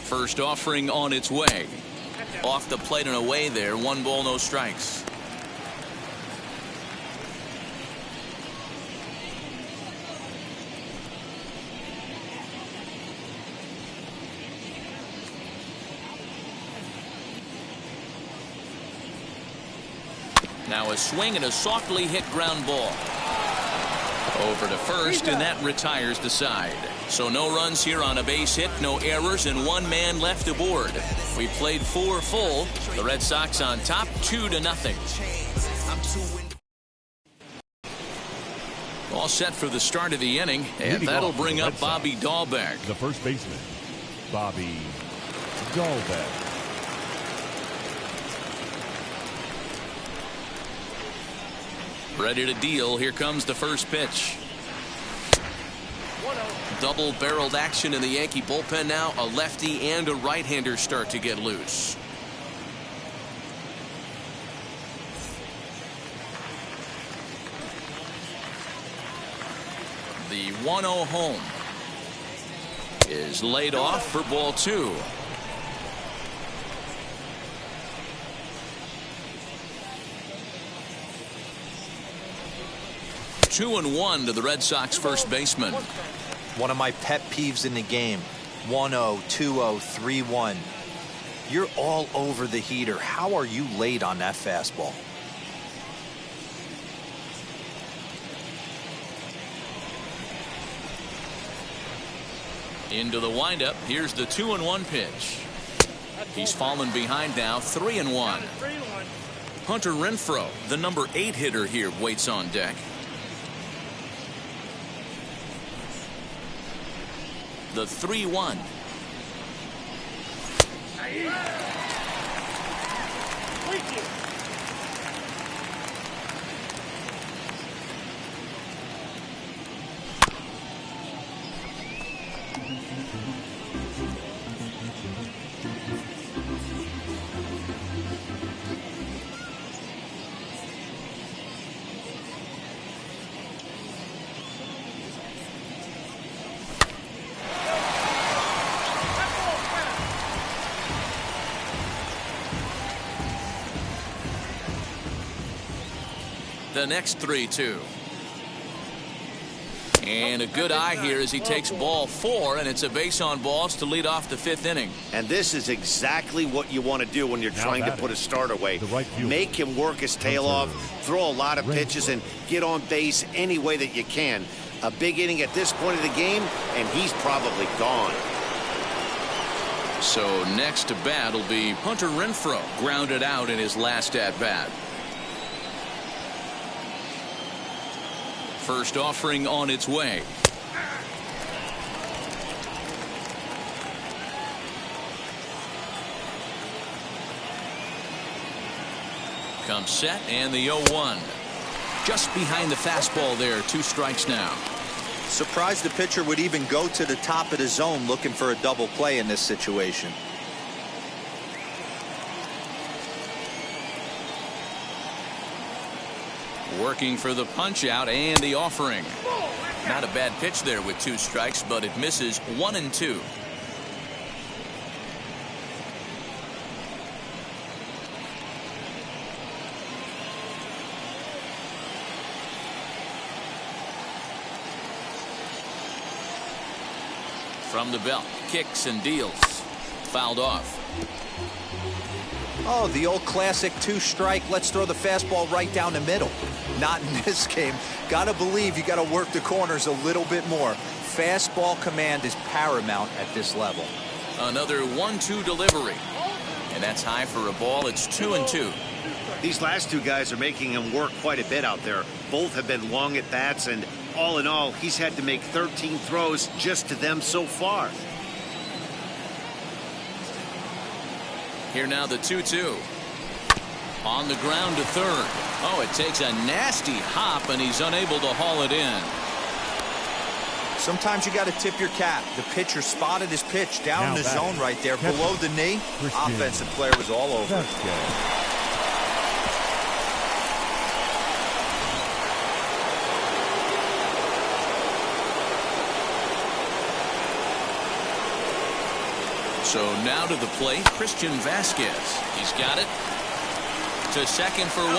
[SPEAKER 1] First offering on its way. Off the plate and away there. 1 ball, no strikes. Now a swing and a softly hit ground ball. Over to first, and that retires the side. So no runs here on a base hit, no errors, and one man left aboard. We played 4 full. The Red Sox on top 2-0. All set for the start of the inning, and that'll bring up Bobby Dahlbeck.
[SPEAKER 4] The first baseman, Bobby Dahlbeck.
[SPEAKER 1] Ready to deal. Here comes the first pitch. Double-barreled action in the Yankee bullpen now. A lefty and a right-hander start to get loose. The 1-0 home is laid off for ball 2. Two and 1 to the Red Sox first baseman.
[SPEAKER 3] One of my pet peeves in the game. 1-0, 2-0, 3-1. You're all over the heater. How are you late on that fastball?
[SPEAKER 1] Into the windup. Here's the 2-1 pitch. He's fallen behind now. 3-1. Hunter Renfroe, the number 8 hitter here, waits on deck. The 3-1. The next 3-2. And a good eye here as he takes ball 4, and it's a base on balls to lead off the 5th inning.
[SPEAKER 2] And this is exactly what you want to do when you're trying to put a starter away. Make him work his tail off, throw a lot of pitches, and get on base any way that you can. A big inning at this point of the game, and he's probably gone.
[SPEAKER 1] So next to bat will be Hunter Renfroe, grounded out in his last at bat. First offering on its way. Comes set, and the 0-1. Just behind the fastball there. 2 strikes now.
[SPEAKER 3] Surprised the pitcher would even go to the top of the zone looking for a double play in this situation.
[SPEAKER 1] Working for the punch out and the offering. Not a bad pitch there with 2 strikes, but it misses 1-2. From the belt, kicks and deals. Fouled off.
[SPEAKER 3] Oh, the old classic 2-strike. Let's throw the fastball right down the middle. Not in this game. Gotta believe you gotta work the corners a little bit more. Fastball command is paramount at this level.
[SPEAKER 1] Another 1-2 delivery. And that's high for a ball. It's 2-2.
[SPEAKER 2] These last 2 guys are making him work quite a bit out there. Both have been long at bats, and all in all, he's had to make 13 throws just to them so far.
[SPEAKER 1] Here now the 2-2. On the ground to third. Oh, it takes a nasty hop, and he's unable to haul it in.
[SPEAKER 3] Sometimes you got to tip your cap. The pitcher spotted his pitch down in the zone right there, below the knee. Offensive player was all over.
[SPEAKER 1] So now to the plate, Christian Vasquez. He's got it to second for 1,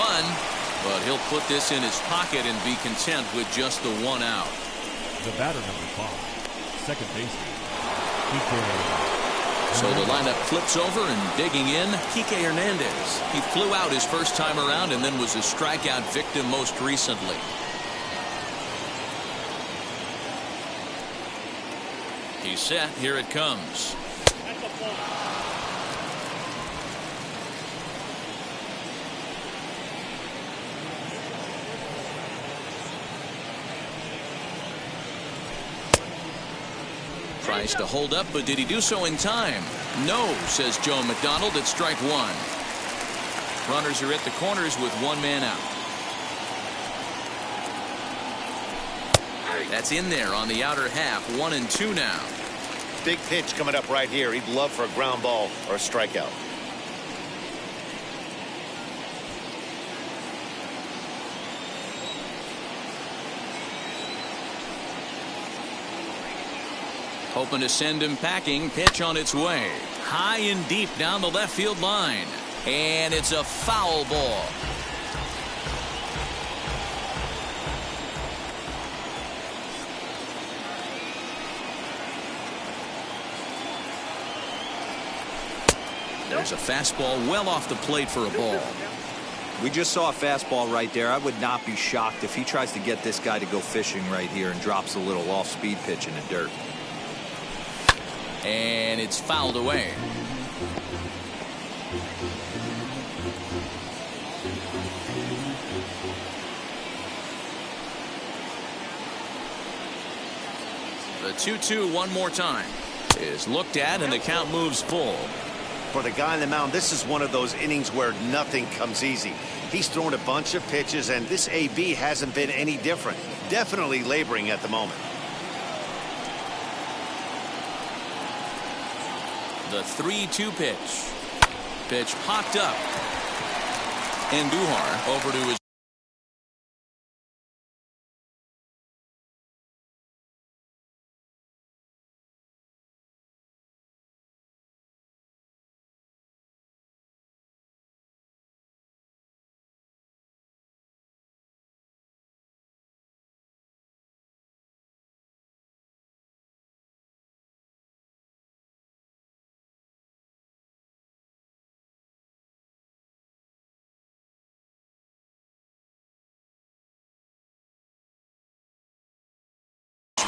[SPEAKER 1] but he'll put this in his pocket and be content with just the 1 out.
[SPEAKER 4] The batter number 5, second baseman,
[SPEAKER 1] So the lineup flips over, and digging in, Kike Hernandez. He flew out his first time around and then was a strikeout victim most recently. He's set. Here it comes. Tries to hold up, but did he do so in time? No, says Joe McDonald at strike one. Runners are at the corners with one man out. That's in there on the outer half. 1-2 now.
[SPEAKER 2] Big pitch coming up right here. He'd love for a ground ball or a strikeout.
[SPEAKER 1] Hoping to send him packing. Pitch on its way. High and deep down the left field line. And it's a foul ball. There's a fastball well off the plate for a ball.
[SPEAKER 3] We just saw a fastball right there. I would not be shocked if he tries to get this guy to go fishing right here and drops a little off-speed pitch in the dirt.
[SPEAKER 1] And it's fouled away. The 2-2 one more time is looked at, and the count moves full.
[SPEAKER 2] For the guy on the mound, this is one of those innings where nothing comes easy. He's thrown a bunch of pitches, and this AB hasn't been any different. Definitely laboring at the moment.
[SPEAKER 1] The 3-2 pitch. Pitch popped up. Andujar over to his.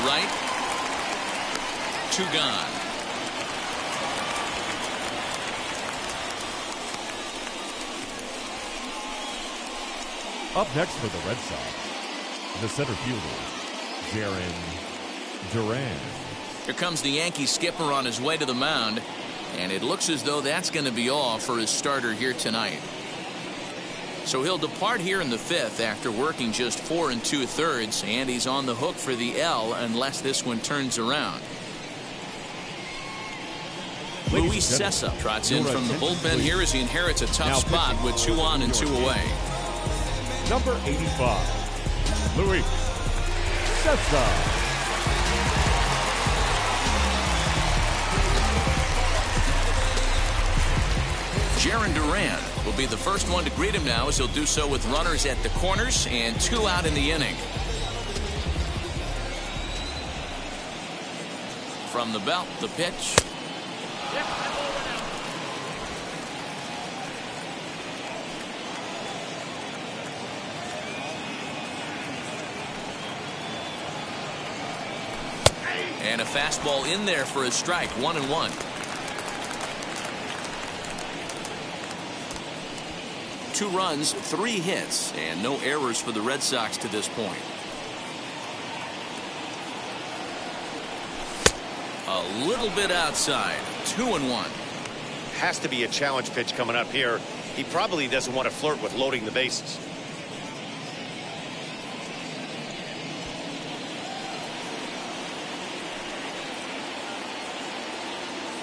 [SPEAKER 1] Right. Two gone.
[SPEAKER 4] Up next for the Red Sox, the center fielder, Jarren Duran.
[SPEAKER 1] Here comes the Yankee skipper on his way to the mound, and it looks as though that's going to be all for his starter here tonight. So he'll depart here in the fifth after working just 4 2/3, and he's on the hook for the L unless this one turns around. Luis Cessa trots in from the bullpen here as he inherits a tough spot with 2 on and 2 away.
[SPEAKER 4] Number 85, Luis Cessa.
[SPEAKER 1] Jarren Duran will be the first one to greet him now, as he'll do so with runners at the corners and 2 out in the inning. From the belt, the pitch. And a fastball in there for a strike. 1-1. 2 runs, 3 hits, and no errors for the Red Sox to this point. A little bit outside. 2-1.
[SPEAKER 2] Has to be a challenge pitch coming up here. He probably doesn't want to flirt with loading the bases.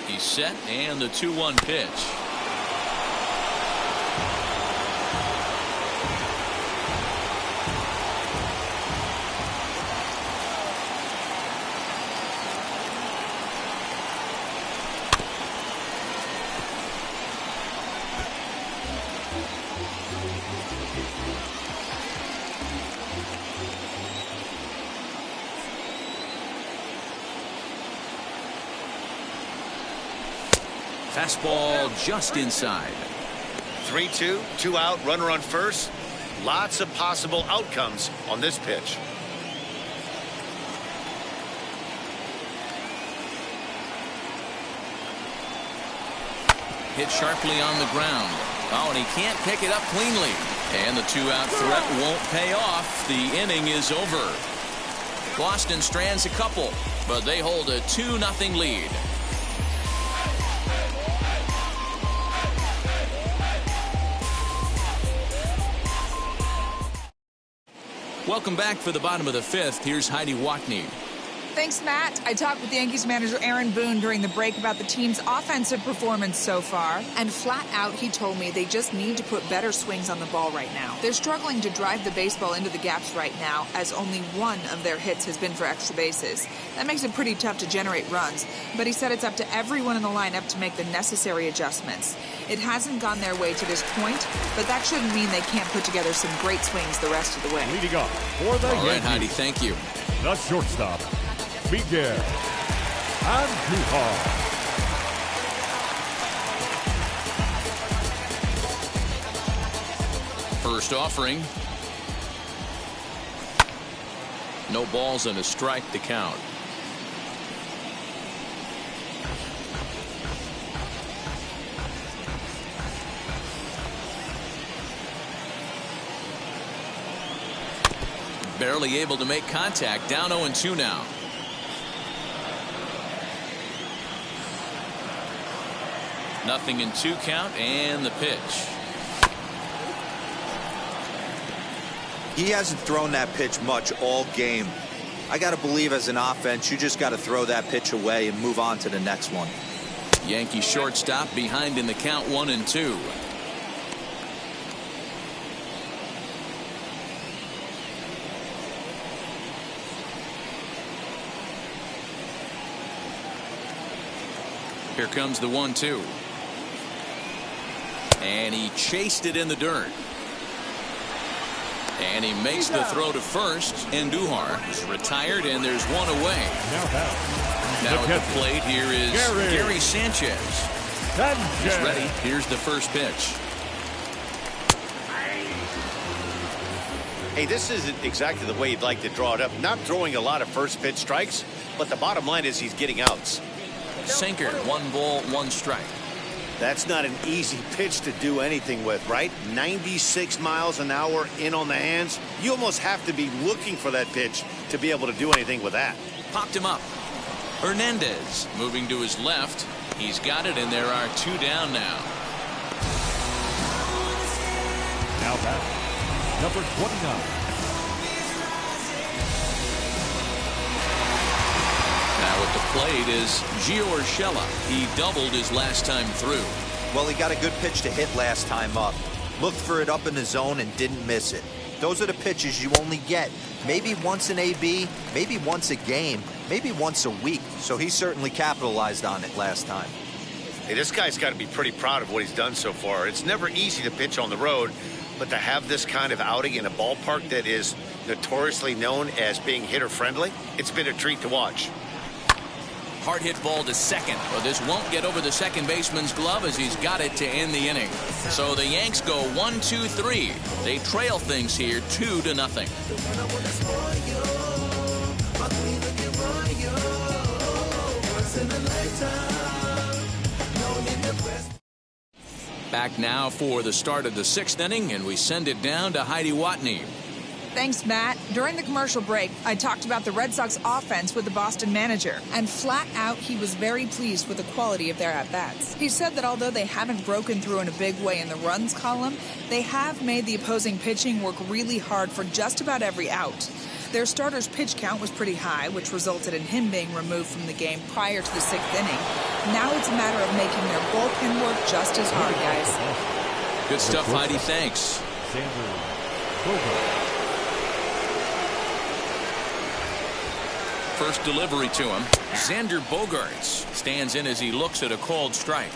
[SPEAKER 1] He's set, and the 2-1 pitch. Fastball just inside.
[SPEAKER 2] 3-2, 2 out, runner on first. Lots of possible outcomes on this pitch.
[SPEAKER 1] Hit sharply on the ground. Oh, and he can't pick it up cleanly. And the 2-out threat won't pay off. The inning is over. Boston strands a couple, but they hold a 2-0 lead. Welcome back for the bottom of the fifth. Here's Heidi Watney.
[SPEAKER 7] Thanks, Matt. I talked with Yankees manager Aaron Boone during the break about the team's offensive performance so far, and flat out he told me they just need to put better swings on the ball right now. They're struggling to drive the baseball into the gaps right now, as only one of their hits has been for extra bases. That makes it pretty tough to generate runs, but he said it's up to everyone in the lineup to make the necessary adjustments. It hasn't gone their way to this point, but that shouldn't mean they can't put together some great swings the rest of the way.
[SPEAKER 4] Leading off for the
[SPEAKER 1] All right,
[SPEAKER 4] Yankees,
[SPEAKER 1] Heidi, thank you.
[SPEAKER 4] the shortstop, Miguel Andujar.
[SPEAKER 1] First offering. No balls and a strike to count. Barely able to make contact. Down 0-2 now. Nothing in 2 count, and the pitch.
[SPEAKER 3] He hasn't thrown that pitch much all game. I got to believe as an offense, you just got to throw that pitch away and move on to the next one.
[SPEAKER 1] Yankee shortstop behind in the count 1-2. Here comes the 1-2. And he chased it in the dirt. And he makes the throw to first. Andujar is retired, and there's one away. Now at the plate, here is Gary Sanchez. He's ready. Here's the first pitch.
[SPEAKER 2] Hey, this isn't exactly the way you'd like to draw it up. Not throwing a lot of first pitch strikes, but the bottom line is he's getting outs.
[SPEAKER 1] Sinker, 1 ball, 1 strike.
[SPEAKER 2] That's not an easy pitch to do anything with, right? 96 miles an hour in on the hands. You almost have to be looking for that pitch to be able to do anything with that.
[SPEAKER 1] Popped him up. Hernandez moving to his left. He's got it, and there are 2 down now.
[SPEAKER 4] Now back, number 29.
[SPEAKER 1] Now at the plate is Gio Urshela. He doubled his last time through.
[SPEAKER 3] Well, he got a good pitch to hit last time up. Looked for it up in the zone and didn't miss it. Those are the pitches you only get maybe once in AB, maybe once a game, maybe once a week. So he certainly capitalized on it last time.
[SPEAKER 2] Hey, this guy's got to be pretty proud of what he's done so far. It's never easy to pitch on the road, but to have this kind of outing in a ballpark that is notoriously known as being hitter-friendly, it's been a treat to watch.
[SPEAKER 1] Hard hit ball to second, but this won't get over the second baseman's glove as he's got it to end the inning. So the Yanks go 1-2-3. They trail things here 2-0. Back now for the start of the 6th inning, and we send it down to Heidi Watney.
[SPEAKER 7] Thanks, Matt. During the commercial break, I talked about the Red Sox offense with the Boston manager, and flat out, he was very pleased with the quality of their at-bats. He said that although they haven't broken through in a big way in the runs column, they have made the opposing pitching work really hard for just about every out. Their starter's pitch count was pretty high, which resulted in him being removed from the game prior to the 6th inning. Now it's a matter of making their bullpen work just as hard, guys.
[SPEAKER 1] Good stuff, Heidi. Thanks. First delivery to him. Xander Bogaerts stands in as he looks at a called strike.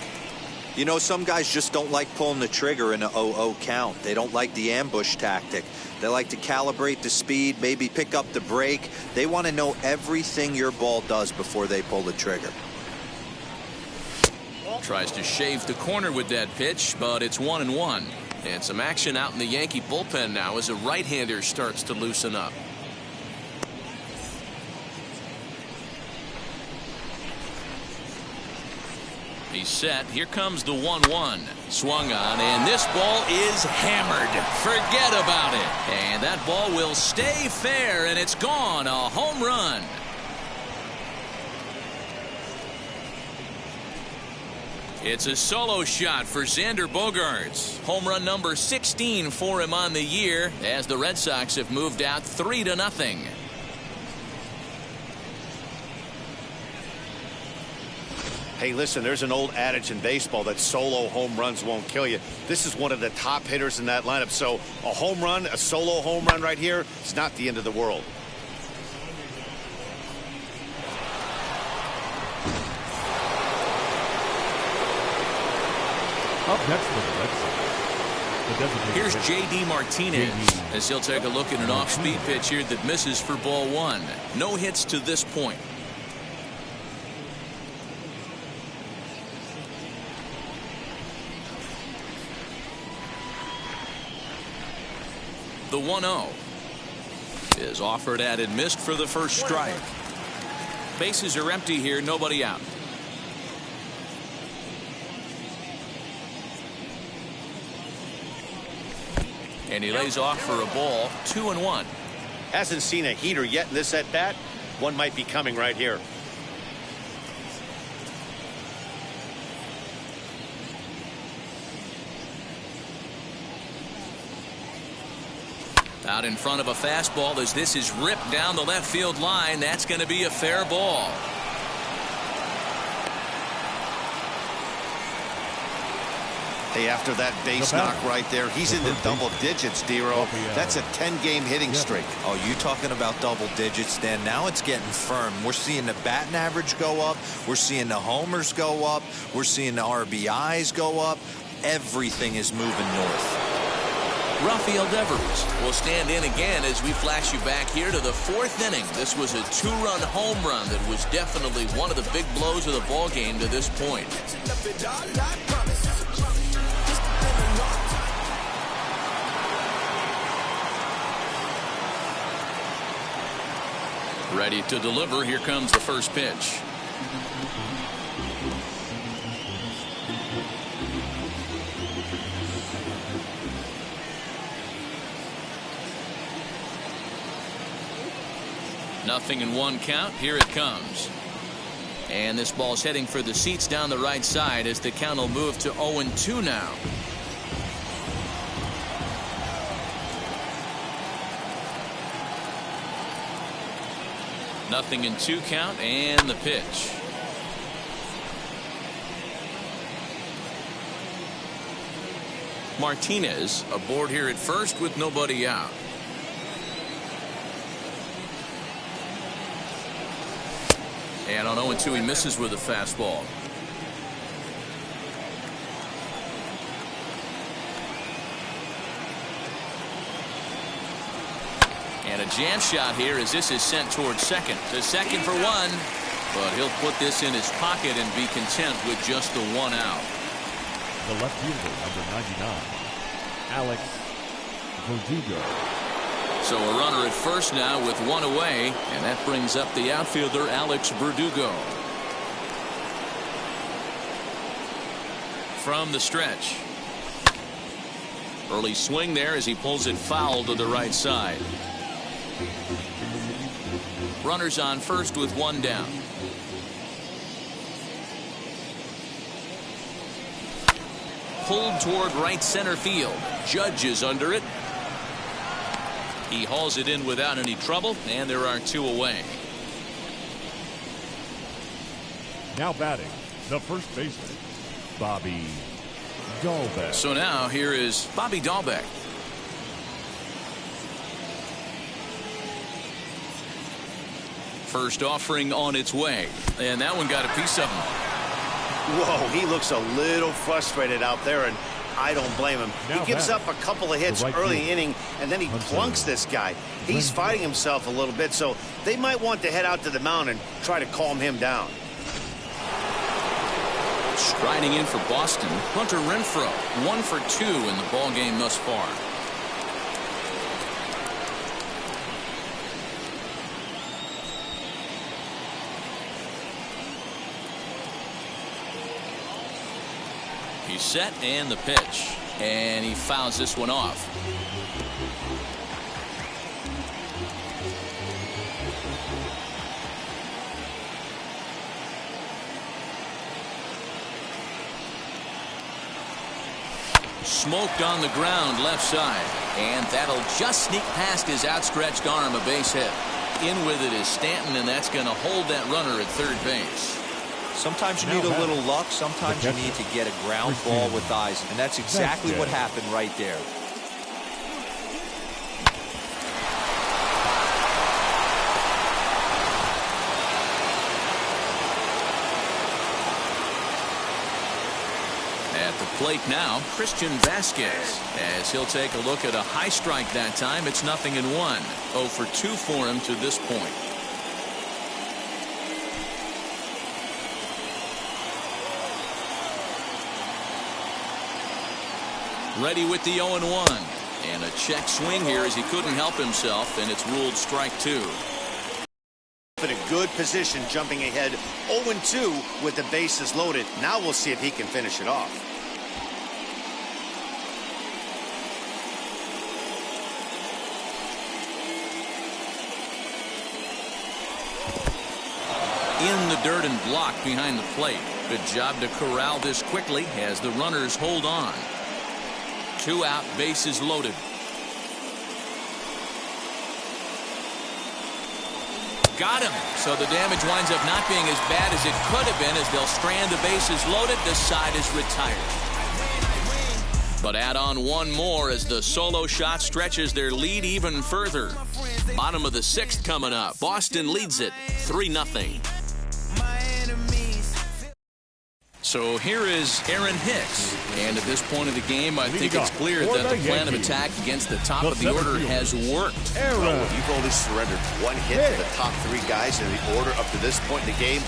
[SPEAKER 3] You know, some guys just don't like pulling the trigger in an 0-0 count. They don't like the ambush tactic. They like to calibrate the speed, maybe pick up the break. They want to know everything your ball does before they pull the trigger.
[SPEAKER 1] Tries to shave the corner with that pitch, but it's 1-1. And some action out in the Yankee bullpen now as a right-hander starts to loosen up. He's set. Here comes the 1-1. Swung on, and this ball is hammered. Forget about it. And that ball will stay fair, and it's gone. A home run. It's a solo shot for Xander Bogaerts. Home run number 16 for him on the year, as the Red Sox have moved out 3-0.
[SPEAKER 2] Hey, listen, there's an old adage in baseball that solo home runs won't kill you. This is one of the top hitters in that lineup. So a home run, a solo home run right here, it's not the end of the world.
[SPEAKER 4] Up next for the Red Sox.
[SPEAKER 1] Here's J.D. Martinez as he'll take a look at an off-speed pitch here that misses for ball one. No hits to this point. The 1-0 is offered at and missed for the first strike. Bases are empty here, nobody out. And he lays off for a ball. 2-1.
[SPEAKER 2] Hasn't seen a heater yet in this at bat. One might be coming right here.
[SPEAKER 1] Out in front of a fastball as this is ripped down the left field line. That's going to be a fair ball.
[SPEAKER 2] Hey, after that base knock right there, he's in the double digits, Dero. That's a 10-game hitting streak.
[SPEAKER 3] Oh, you talking about double digits, Dan? Now it's getting firm. We're seeing the batting average go up. We're seeing the homers go up. We're seeing the RBIs go up. Everything is moving north.
[SPEAKER 1] Rafael Devers will stand in again as we flash you back here to the fourth inning. This was a two-run home run that was definitely one of the big blows of the ball game to this point. Ready to deliver. Here comes the first pitch. Nothing in one count. Here it comes. And this ball's heading for the seats down the right side as the count will move to 0-2 now. Nothing in two count and the pitch. Martinez aboard here at first with nobody out. And on 0-2 he misses with a fastball. And a jam shot here as this is sent towards second. To second for one. But he'll put this in his pocket and be content with just the one out.
[SPEAKER 4] The left fielder, number 99, Alex Verdugo.
[SPEAKER 1] So a runner at first now with one away, and that brings up the outfielder Alex Verdugo. From the stretch. Early swing there as he pulls it foul to the right side. Runners on first with one down. Pulled toward right center field. Judge is under it. He hauls it in without any trouble, and there are two away.
[SPEAKER 4] Now batting, the first baseman, Bobby Dalbec.
[SPEAKER 1] So now here is Bobby Dalbec. First offering on its way, and that one got a piece of him.
[SPEAKER 2] Whoa, he looks a little frustrated out there, and I don't blame him. He gives up a couple of hits early in the inning, and then he plunks this guy. He's fighting himself a little bit, so they might want to head out to the mound and try to calm him down.
[SPEAKER 1] Striding in for Boston, Hunter Renfroe, 1 for 2 in the ball game thus far. He's set and the pitch, and he fouls this one off. Smoked on the ground left side, and that'll just sneak past his outstretched arm, a base hit. In with it is Stanton, and that's going to hold that runner at third base.
[SPEAKER 3] Sometimes you need a little luck. Sometimes you need to get a ground ball with eyes, and that's exactly what happened right there.
[SPEAKER 1] At the plate now, Christian Vasquez, as he'll take a look at a high strike that time. It's 0-1. 0 for 2 for him to this point. Ready with the 0-1. And a check swing here as he couldn't help himself, and it's ruled strike 2.
[SPEAKER 2] In a good position, jumping ahead 0-2 with the bases loaded. Now we'll see if he can finish it off.
[SPEAKER 1] In the dirt and blocked behind the plate. Good job to corral this quickly as the runners hold on. 2 out, bases loaded. Got him. So the damage winds up not being as bad as it could have been as they'll strand the bases loaded. This side is retired. But add on one more as the solo shot stretches their lead even further. Bottom of the 6th coming up. Boston leads it 3-0. So here is Aaron Hicks. And at this point of the game, I think it's clear that the plan of attack against the top of the order has worked.
[SPEAKER 2] Well, you've only surrendered 1 hit to the top 3 guys in the order up to this point in the game.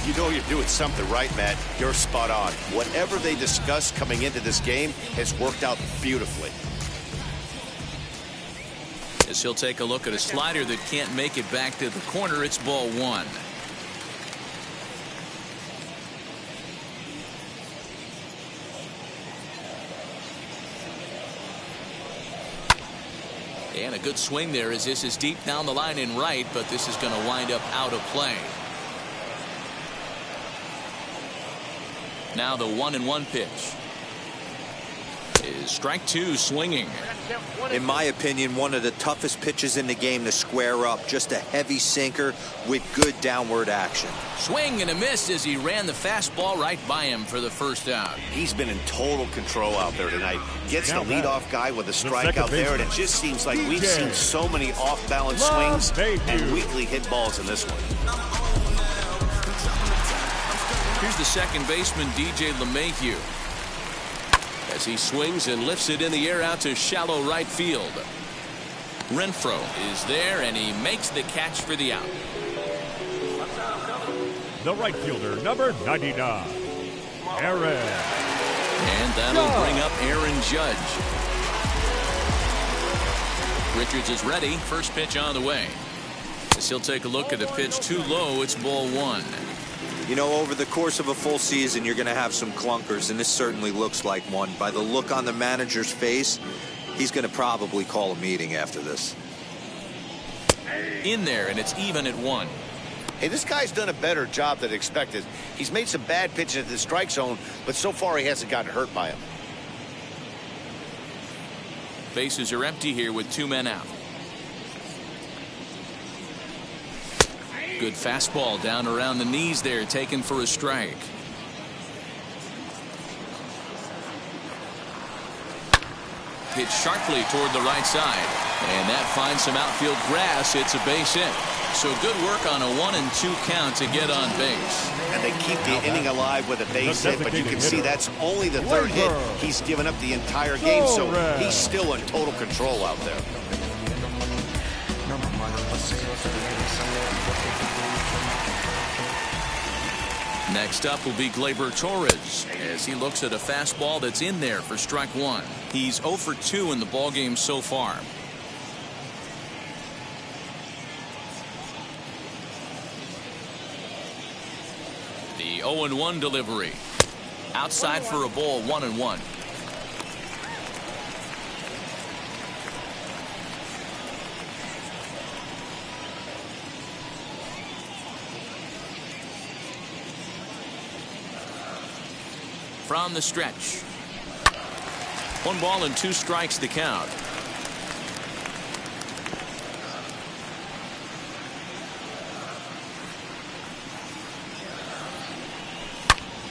[SPEAKER 2] You know you're doing something right, Matt. You're spot on. Whatever they discussed coming into this game has worked out beautifully.
[SPEAKER 1] As he'll take a look at a slider that can't make it back to the corner, it's ball 1. And a good swing there as this is deep down the line in right, but this is going to wind up out of play. Now the 1-1 pitch is strike 2 swinging.
[SPEAKER 3] In my opinion, one of the toughest pitches in the game to square up. Just a heavy sinker with good downward action.
[SPEAKER 1] Swing and a miss as he ran the fastball right by him for the first out.
[SPEAKER 2] He's been in total control out there tonight. Gets the leadoff guy with a strike out there, and it just seems like we've seen so many off-balance swings and weakly hit balls in this one.
[SPEAKER 1] Here's the second baseman, DJ LeMahieu, as he swings and lifts it in the air out to shallow right field. Renfroe is there, and he makes the catch for the out.
[SPEAKER 4] The right fielder, number 99, Aaron.
[SPEAKER 1] And that'll bring up Aaron Judge. Richards is ready. First pitch on the way. As he'll take a look at a pitch too low, it's ball 1.
[SPEAKER 3] You know, over the course of a full season, you're going to have some clunkers, and this certainly looks like one. By the look on the manager's face, he's going to probably call a meeting after this.
[SPEAKER 1] In there, and it's even at 1.
[SPEAKER 2] Hey, this guy's done a better job than expected. He's made some bad pitches at the strike zone, but so far he hasn't gotten hurt by him.
[SPEAKER 1] Bases are empty here with 2 men out. Good fastball down around the knees there, taken for a strike. Hit sharply toward the right side, and that finds some outfield grass. It's a base hit. So good work on a 1-2 count to get on base.
[SPEAKER 2] And they keep the inning alive with a base hit, but you can see that's only the 3rd hit. He's given up the entire game, so he's still in total control out there.
[SPEAKER 1] Next up will be Gleyber Torres as he looks at a fastball that's in there for strike one. He's 0 for 2 in the ballgame so far. The 0-1 delivery. Outside for a ball, 1-1. From the stretch. 1 ball and 2 strikes to count.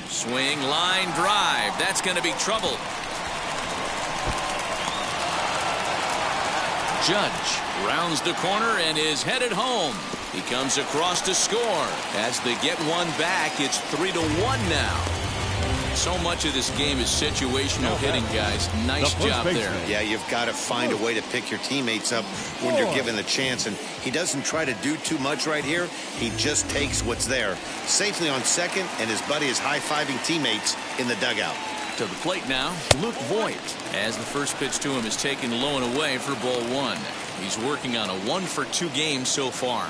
[SPEAKER 1] Swing, line drive. That's going to be trouble. Judge rounds the corner and is headed home. He comes across to score. As they get one back, it's 3-1 now. So much of this game is situational hitting, guys. Nice job there.
[SPEAKER 6] Yeah, you've got to find a way to pick your teammates up when you're given the chance. And he doesn't try to do too much right here. He just takes what's there. Safely on second, and his buddy is high-fiving teammates in the dugout.
[SPEAKER 1] To the plate now, Luke Voigt. As the first pitch to him is taken low and away for ball 1. He's working on a 1 for 2 game so far.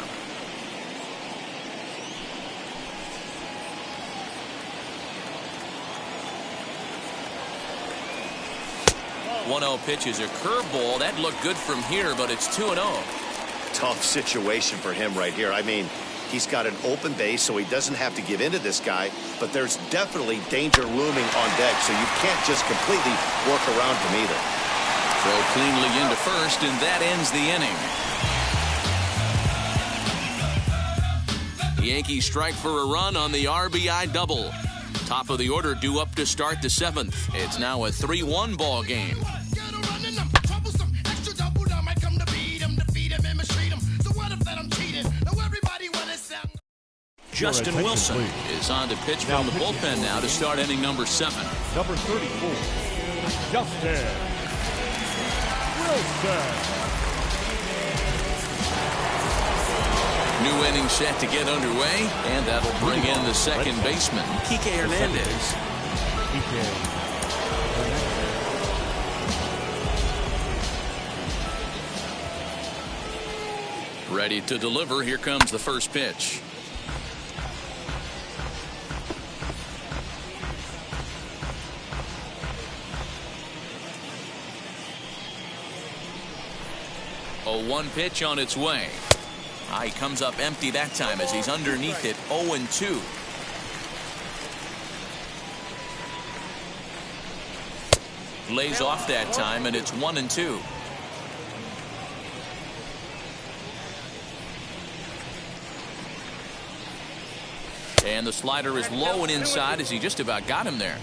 [SPEAKER 1] 1-0 pitch is a curveball. That looked good from here, but it's 2-0.
[SPEAKER 2] Tough situation for him right here. I mean, he's got an open base, so he doesn't have to give in to this guy, but there's definitely danger looming on deck, so you can't just completely work around him either.
[SPEAKER 1] Throw cleanly into first, and that ends the inning. The Yankees strike for a run on the RBI double. Top of the order due up to start the 7th. It's now a 3-1 ball game. Justin Wilson is on to pitch from the bullpen now to start inning number 7.
[SPEAKER 4] Number 34, Justin Wilson.
[SPEAKER 1] New inning set to get underway, and that'll bring in the second baseman, Kike Hernandez. Ready to deliver. Here comes the first pitch. A 1 pitch on its way. He comes up empty that time as he's underneath it, 0-2. Lays off that time, and it's 1-2. And the slider is low and inside as he just about got him there.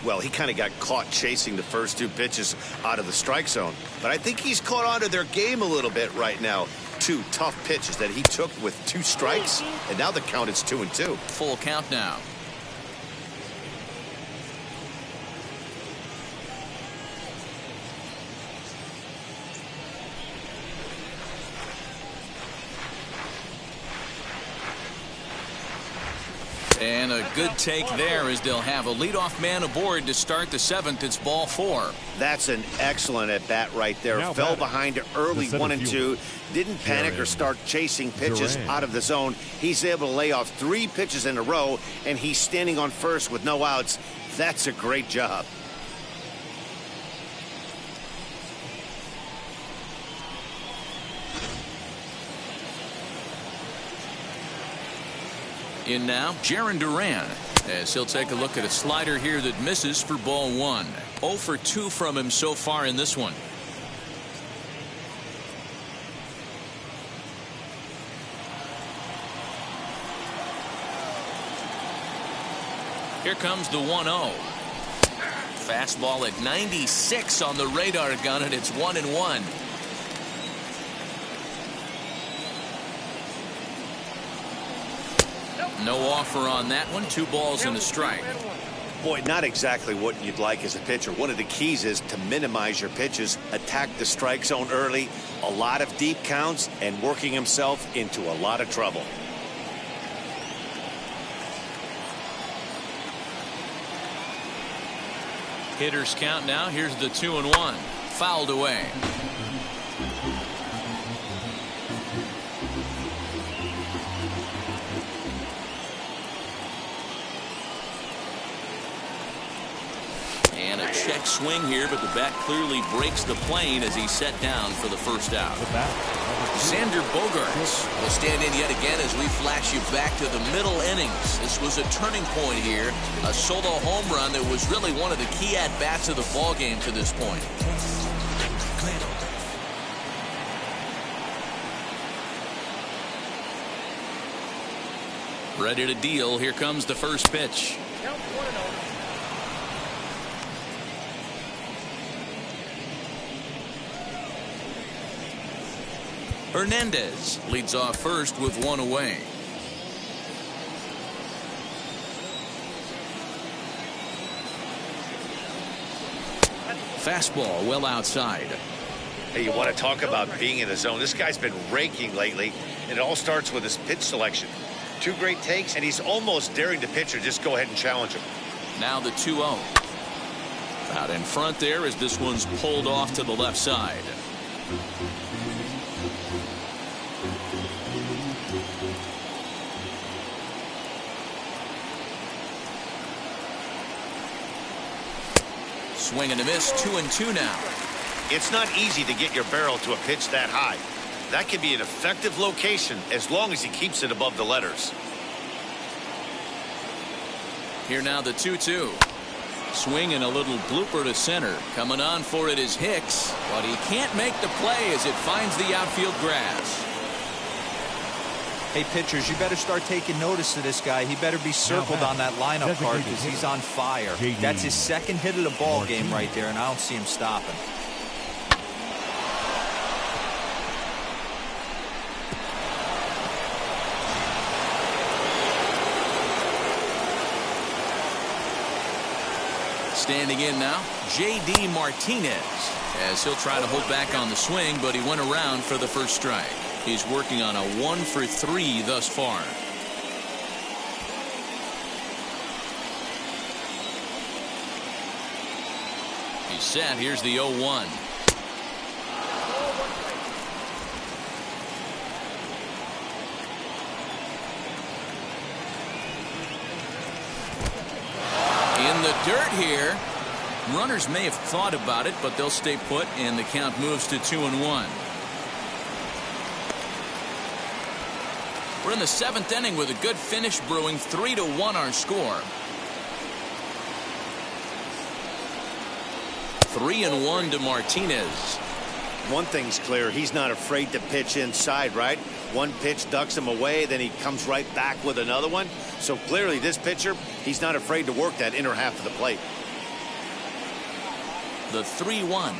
[SPEAKER 2] Well, he kind of got caught chasing the first 2 pitches out of the strike zone. But I think he's caught on to their game a little bit right now. 2 tough pitches that he took with 2 strikes, and now the count is 2-2.
[SPEAKER 1] Full count now. And a good take there as they'll have a leadoff man aboard to start the 7th. It's ball 4.
[SPEAKER 2] That's an excellent at bat right there.
[SPEAKER 4] Now
[SPEAKER 2] Fell
[SPEAKER 4] batting,
[SPEAKER 2] behind early, 1-2. Didn't panic or start chasing pitches out of the zone. He's able to lay off 3 pitches in a row, and he's standing on first with no outs. That's a great job.
[SPEAKER 1] In now, Jarren Duran, as he'll take a look at a slider here that misses for ball 1. 0 for 2 from him so far in this one. Here comes the 1-0. Fastball at 96 on the radar gun, and it's 1-1. No offer on that one. 2 balls and a strike.
[SPEAKER 2] Boy, not exactly what you'd like as a pitcher. One of the keys is to minimize your pitches, attack the strike zone early, a lot of deep counts, and working himself into a lot of trouble.
[SPEAKER 1] Hitters count now. Here's the 2-1. Fouled away. And a check swing here, but the bat clearly breaks the plane as he's set down for the first out. Xander Bogaerts will stand in yet again as we flash you back to the middle innings. This was a turning point here, a solo home run that was really one of the key at-bats of the ball game to this point. Ready to deal. Here comes the first pitch.
[SPEAKER 5] Count 1-0.
[SPEAKER 1] Hernandez leads off first with one away. Fastball well outside.
[SPEAKER 2] Hey, you want to talk about being in the zone? This guy's been raking lately, and it all starts with his pitch selection. 2 great takes, and he's almost daring the pitcher just go ahead and challenge him.
[SPEAKER 1] Now the 2-0. Out in front there as this one's pulled off to the left side. Swing and a miss. 2-2 now.
[SPEAKER 2] It's not easy to get your barrel to a pitch that high. That can be an effective location as long as he keeps it above the letters.
[SPEAKER 1] Here now the 2-2. Swing and a little blooper to center. Coming on for it is Hicks, but he can't make the play as it finds the outfield grass.
[SPEAKER 3] Hey, pitchers, you better start taking notice of this guy. He better be circled on that lineup card because he's on fire. That's his second hit of the ball game right there, and I don't see him stopping.
[SPEAKER 1] Standing in now, J.D. Martinez, as he'll try to hold back on the swing, but he went around for the first strike. He's working on a 1-for-3 thus far. He's set. Here's the 0-1. In the dirt here. Runners may have thought about it, but they'll stay put, and the count moves to 2-1. We're in the 7th inning with a good finish brewing. 3-1 our score. 3-1 to Martinez.
[SPEAKER 2] One thing's clear, he's not afraid to pitch inside, right? One pitch ducks him away, then he comes right back with another one. So clearly this pitcher, he's not afraid to work that inner half of the plate.
[SPEAKER 1] The 3-1.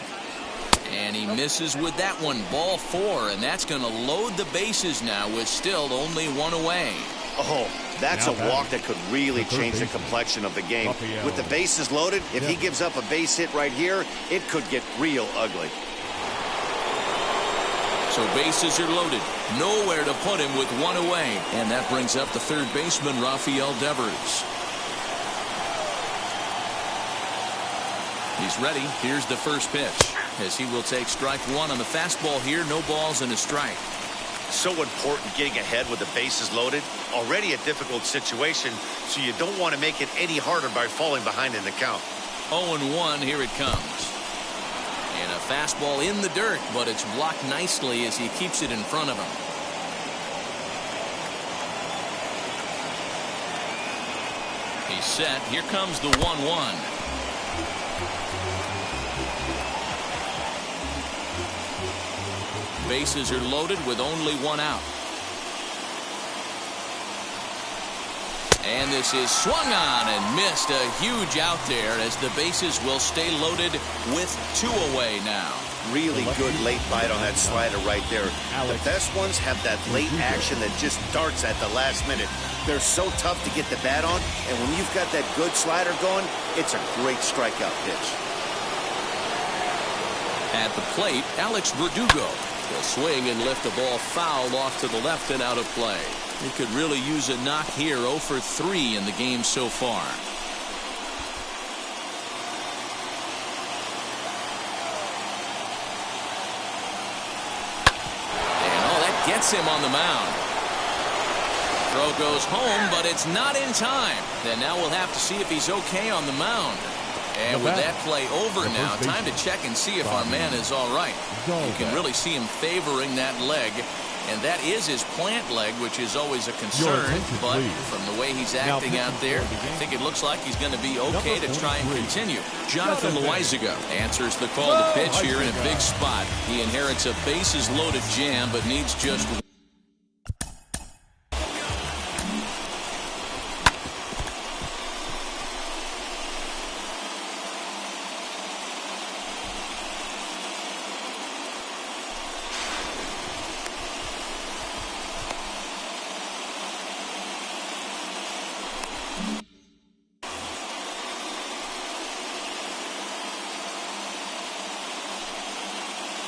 [SPEAKER 1] And he misses with that one. Ball 4, and that's going to load the bases now with still only one away.
[SPEAKER 2] Oh, that's a walk that could really change the complexion of the game. With the bases loaded, if he gives up a base hit right here, it could get real ugly.
[SPEAKER 1] So bases are loaded. Nowhere to put him with one away. And that brings up the third baseman, Rafael Devers. He's ready. Here's the first pitch, as he will take strike one on the fastball here. No balls and a strike.
[SPEAKER 2] So important getting ahead with the bases loaded. Already a difficult situation, so you don't want to make it any harder by falling behind in the count.
[SPEAKER 1] 0-1. Here it comes. And a fastball in the dirt, but it's blocked nicely as he keeps it in front of him. He's set. Here comes the 1-1. Bases are loaded with only one out. And this is swung on and missed. A huge out there as the bases will stay loaded with 2 away now.
[SPEAKER 2] Really good late bite on that slider right there. The best ones have that late action that just darts at the last minute. They're so tough to get the bat on, and when you've got that good slider going, it's a great strikeout pitch.
[SPEAKER 1] At the plate, Alex Verdugo will swing and lift the ball foul off to the left and out of play. He could really use a knock here. 0 for 3 in the game so far. gets him on the mound. Throw goes home, but it's not in time. And now we'll have to see if he's okay on the mound. And with that play over now, time to check and see if our man is all right. You can really see him favoring that leg. And that is his plant leg, which is always a concern. But from the way he's acting out there, I think it looks like he's going to be okay to try and continue. Jonathan Loizaga answers the call to pitch here in a big spot. He inherits a bases-loaded jam, but needs just one.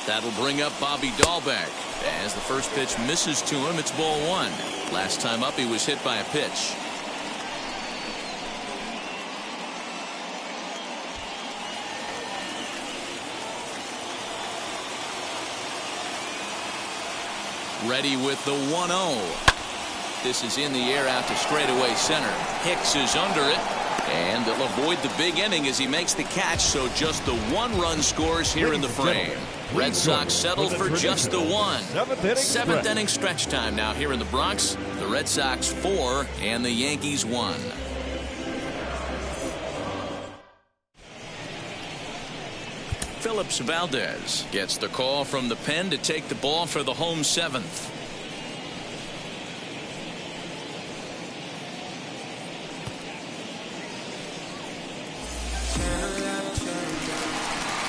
[SPEAKER 1] That'll bring up Bobby Dahlbeck. As the first pitch misses to him, it's ball one. Last time up, he was hit by a pitch. Ready with the 1-0. This is in the air out to straightaway center. Hicks is under it. And they'll avoid the big inning as he makes the catch, so just the one-run scores here in the frame. Red Sox settled for just the one. Seventh inning stretch time now here in the Bronx. The Red Sox 4 and the Yankees 1. Phillips Valdez gets the call from the pen to take the ball for the home seventh.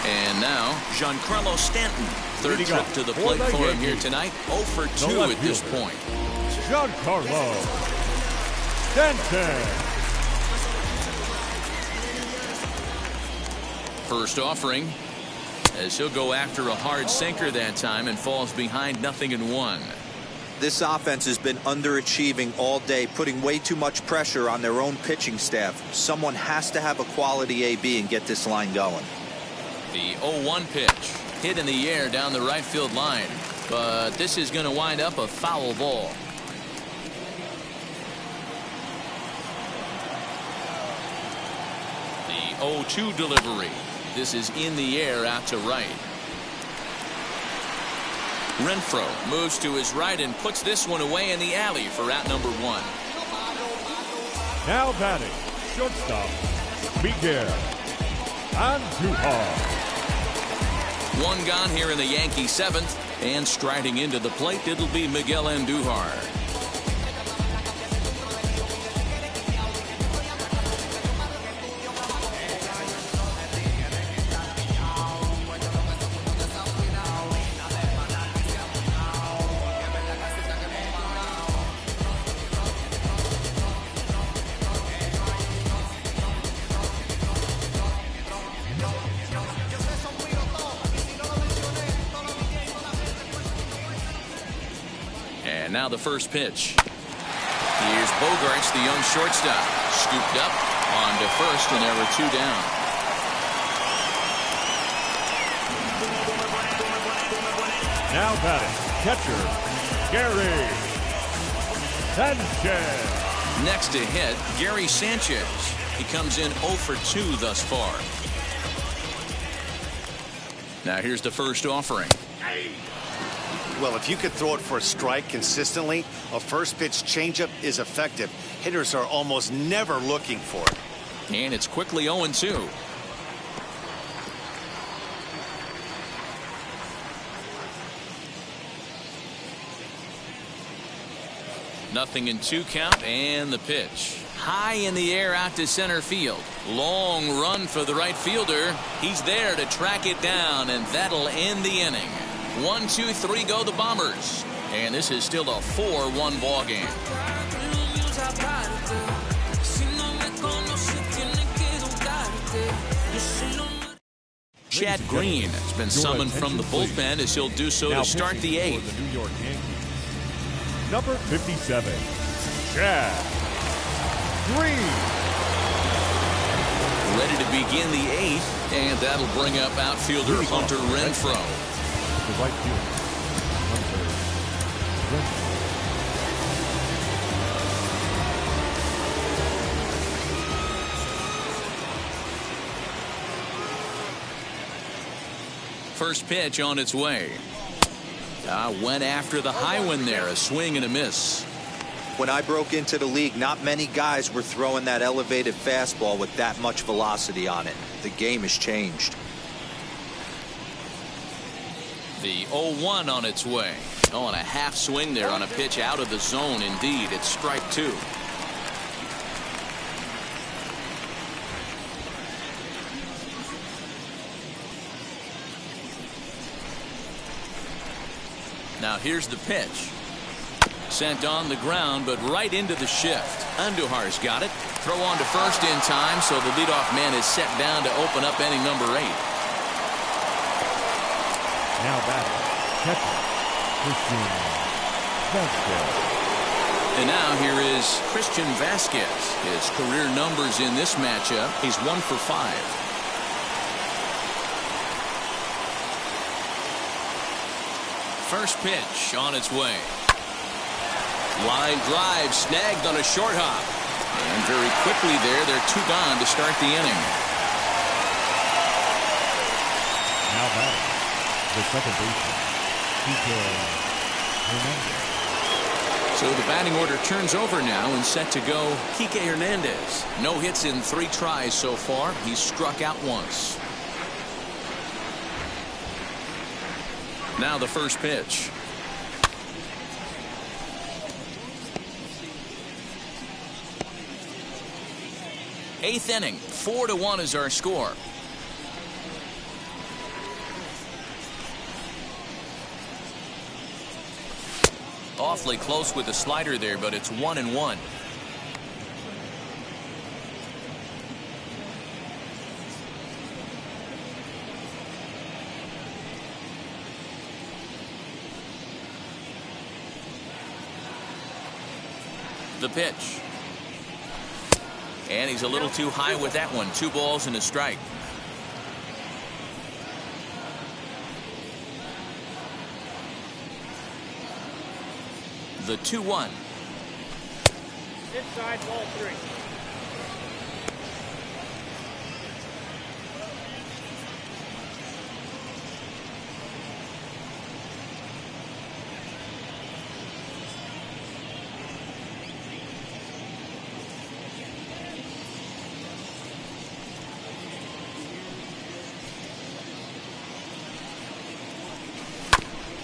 [SPEAKER 1] And now, Giancarlo Stanton. Third trip to the plate for him here tonight. 0 for 2 at this point.
[SPEAKER 4] Giancarlo Stanton.
[SPEAKER 1] First offering, as he'll go after a hard sinker that time and falls behind 0-1.
[SPEAKER 3] This offense has been underachieving all day, putting way too much pressure on their own pitching staff. Someone has to have a quality AB and get this line going.
[SPEAKER 1] The 0-1 pitch hit in the air down the right field line, but this is going to wind up a foul ball. The 0-2 delivery. This is in the air out to right. Renfroe moves to his right and puts this one away in the alley for out number 1.
[SPEAKER 4] Now batting, shortstop, Miguel Andujar.
[SPEAKER 1] One gone here in the Yankee 7th, and striding into the plate, it'll be Miguel Andujar. And now the first pitch. Here's Bogarts, the young shortstop. Scooped up on to first, and there were 2 down.
[SPEAKER 4] Now batting, catcher, Gary Sanchez.
[SPEAKER 1] Next to hit, Gary Sanchez. He comes in 0 for 2 thus far. Now here's the first offering.
[SPEAKER 2] Well, if you could throw it for a strike consistently, a first pitch changeup is effective. Hitters are almost never looking for it.
[SPEAKER 1] And it's quickly 0-2. Nothing in 2 count, and the pitch. High in the air out to center field. Long run for the right fielder. He's there to track it down, and that'll end the inning. 1, 2, 3 go the Bombers. And this is still a 4-1 ball game. Chad Green has been summoned from the bullpen as he'll do so to start the 8th.
[SPEAKER 4] The New York Yankees. Number 57, Chad Green.
[SPEAKER 1] Ready to begin the 8th, and that'll bring up outfielder Hunter Renfroe.
[SPEAKER 4] The right fielder, Hunter
[SPEAKER 1] First pitch on its way. Went after the high one there. A swing and a miss.
[SPEAKER 3] When I broke into the league, not many guys were throwing that elevated fastball with that much velocity on it. The game has changed.
[SPEAKER 1] The 0-1 on its way. And a half swing there on a pitch out of the zone. Indeed, it's strike two. Now here's the pitch. Sent on the ground, but right into the shift. Andujar's got it. Throw on to first in time, so the leadoff man is set down to open up inning number 8.
[SPEAKER 4] Now batting, catcher, Christian Vasquez.
[SPEAKER 1] And now here is Christian Vasquez. His career numbers in this matchup, he's 1 for 5. First pitch on its way. Line drive snagged on a short hop. And very quickly there, they're 2 gone to start the inning.
[SPEAKER 4] Now batting, the second baseman, Hernandez.
[SPEAKER 1] So the batting order turns over now and set to go Kike Hernandez. No hits in 3 tries so far. He's struck out once. Now the first pitch. Eighth inning, 4-1 is our score. Awfully close with the slider there, but it's 1-1. The pitch. And he's a little too high with that one. 2 balls and a strike. The 2-1.
[SPEAKER 5] Inside ball 3.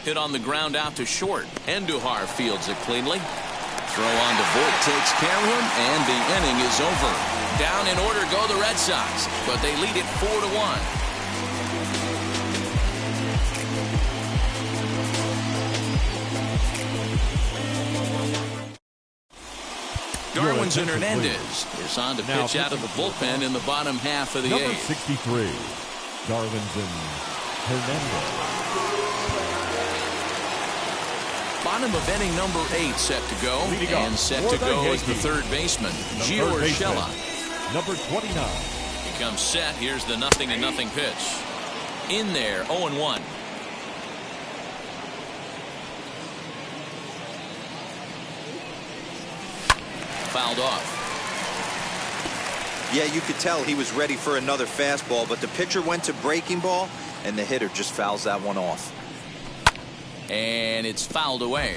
[SPEAKER 1] Hit on the ground out to short. Andujar fields it cleanly. Throw on to Voit takes care of him, and the inning is over. Down in order go the Red Sox, but they lead it 4-1. Darwinzon Hernandez is on to pitch out of the bullpen in the bottom half of the
[SPEAKER 4] Number
[SPEAKER 1] 8th.
[SPEAKER 4] 63, Darwinzon Hernandez.
[SPEAKER 1] Bottom of inning number 8 set to go. And set to go is the third baseman, Gio Urshela.
[SPEAKER 4] Number 29.
[SPEAKER 1] He comes set. Here's the 0-0 pitch. In there, 0-1. Fouled off.
[SPEAKER 3] Yeah, you could tell he was ready for another fastball, but the pitcher went to breaking ball, and the hitter just fouls that one off.
[SPEAKER 1] And it's fouled away.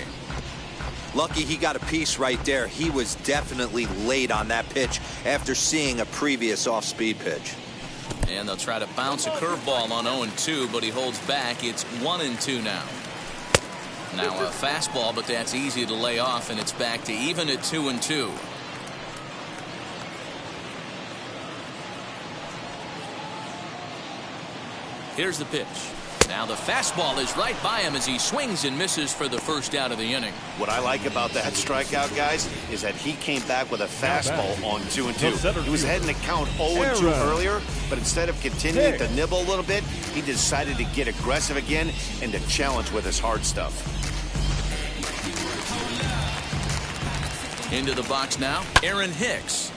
[SPEAKER 3] Lucky he got a piece right there. He was definitely late on that pitch after seeing a previous off-speed pitch.
[SPEAKER 1] And they'll try to bounce a curveball on 0-2, but he holds back. It's 1-2 now. Now a fastball, but that's easy to lay off, and it's back to even at 2-2. Here's the pitch. Now the fastball is right by him as he swings and misses for the first out of the inning.
[SPEAKER 2] What I like about that strikeout, guys, is that he came back with a fastball on 2-2. He was ahead in the count 0-2 earlier, but instead of continuing to nibble a little bit, he decided to get aggressive again and to challenge with his hard stuff.
[SPEAKER 1] Into the box now, Aaron Hicks.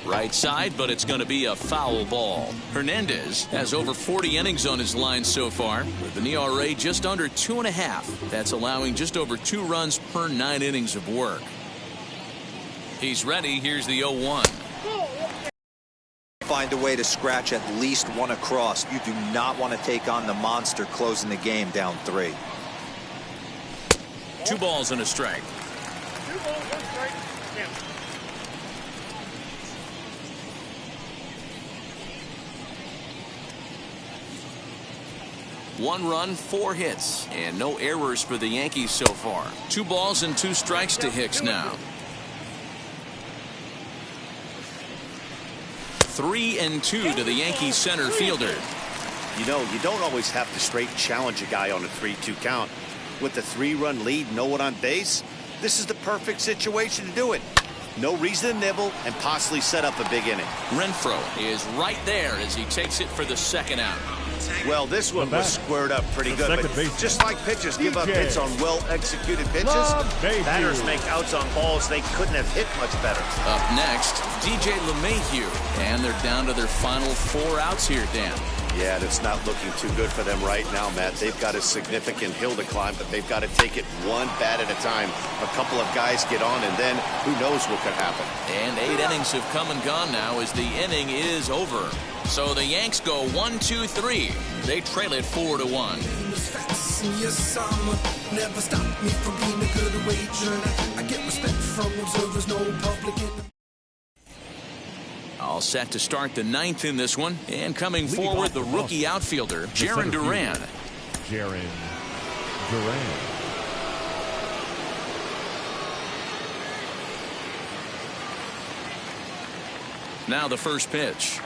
[SPEAKER 1] Right side, but it's going to be a foul ball. Hernandez has over 40 innings on his line so far, with an ERA just under 2.5. That's allowing just over 2 runs per 9 innings of work. He's ready. Here's the 0-1.
[SPEAKER 3] Find a way to scratch at least one across. You do not want to take on the monster closing the game down 3.
[SPEAKER 1] 2 balls and a strike.
[SPEAKER 5] 2 balls, 1 strike. Count.
[SPEAKER 1] One run, 4 hits, and no errors for the Yankees so far. 2 balls and 2 strikes to Hicks now. 3-2 to the Yankees center fielder.
[SPEAKER 2] You know, you don't always have to straight challenge a guy on a 3-2 count. With the 3-run lead, no one on base, this is the perfect situation to do it. No reason to nibble and possibly set up a big inning.
[SPEAKER 1] Renfroe is right there as he takes it for the 2nd out.
[SPEAKER 2] Well, this one was squared up pretty good, but just like pitchers give up hits on well-executed pitches, batters make outs on balls they couldn't have hit much better.
[SPEAKER 1] Up next, DJ LeMahieu, and they're down to their final 4 outs here, Dan.
[SPEAKER 2] Yeah, that's not looking too good for them right now, Matt. They've got a significant hill to climb, but they've got to take it one bat at a time. A couple of guys get on, and then who knows what could happen.
[SPEAKER 1] And 8 innings have come and gone now as the inning is over. So the Yanks go 1-2-3. They trail it 4-1.
[SPEAKER 8] Never stop me from being a good wager. I get respect from observers, no public.
[SPEAKER 1] All set to start the 9th in this one. And coming forward, the rookie outfielder, Jarren Duran.
[SPEAKER 4] Jarren Duran.
[SPEAKER 1] Now the first pitch.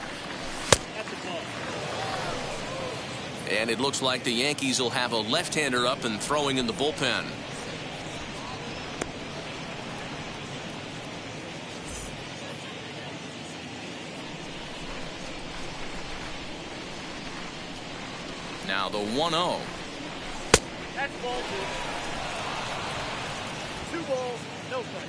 [SPEAKER 1] And it looks like the Yankees will have a left-hander up and throwing in the bullpen. Now the 1-0.
[SPEAKER 5] That's ball 2. 2 balls, no strikes.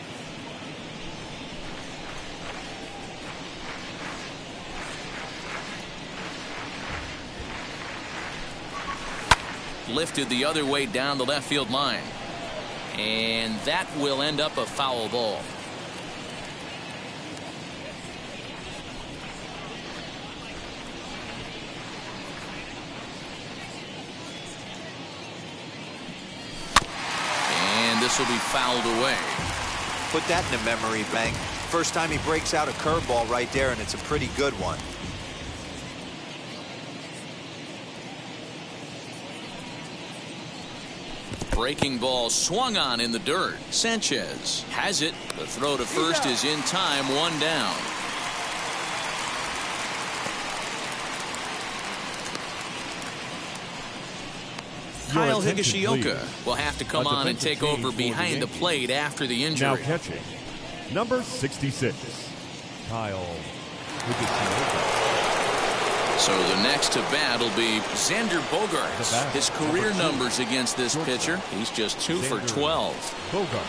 [SPEAKER 1] Lifted the other way down the left field line. And that will end up a foul ball. And this will be fouled away.
[SPEAKER 3] Put that in a memory bank. First time he breaks out a curveball right there, and it's a pretty good one.
[SPEAKER 1] Breaking ball swung on in the dirt. Sanchez has it. The throw to first is in time. 1 down. Kyle Higashioka will have to come on and take over behind the plate after the injury.
[SPEAKER 4] Now catching, number 66, Kyle Higashioka.
[SPEAKER 1] So the next to bat will be Xander Bogaerts. His career numbers against this pitcher, he's just 2 for 12.
[SPEAKER 4] Bogart.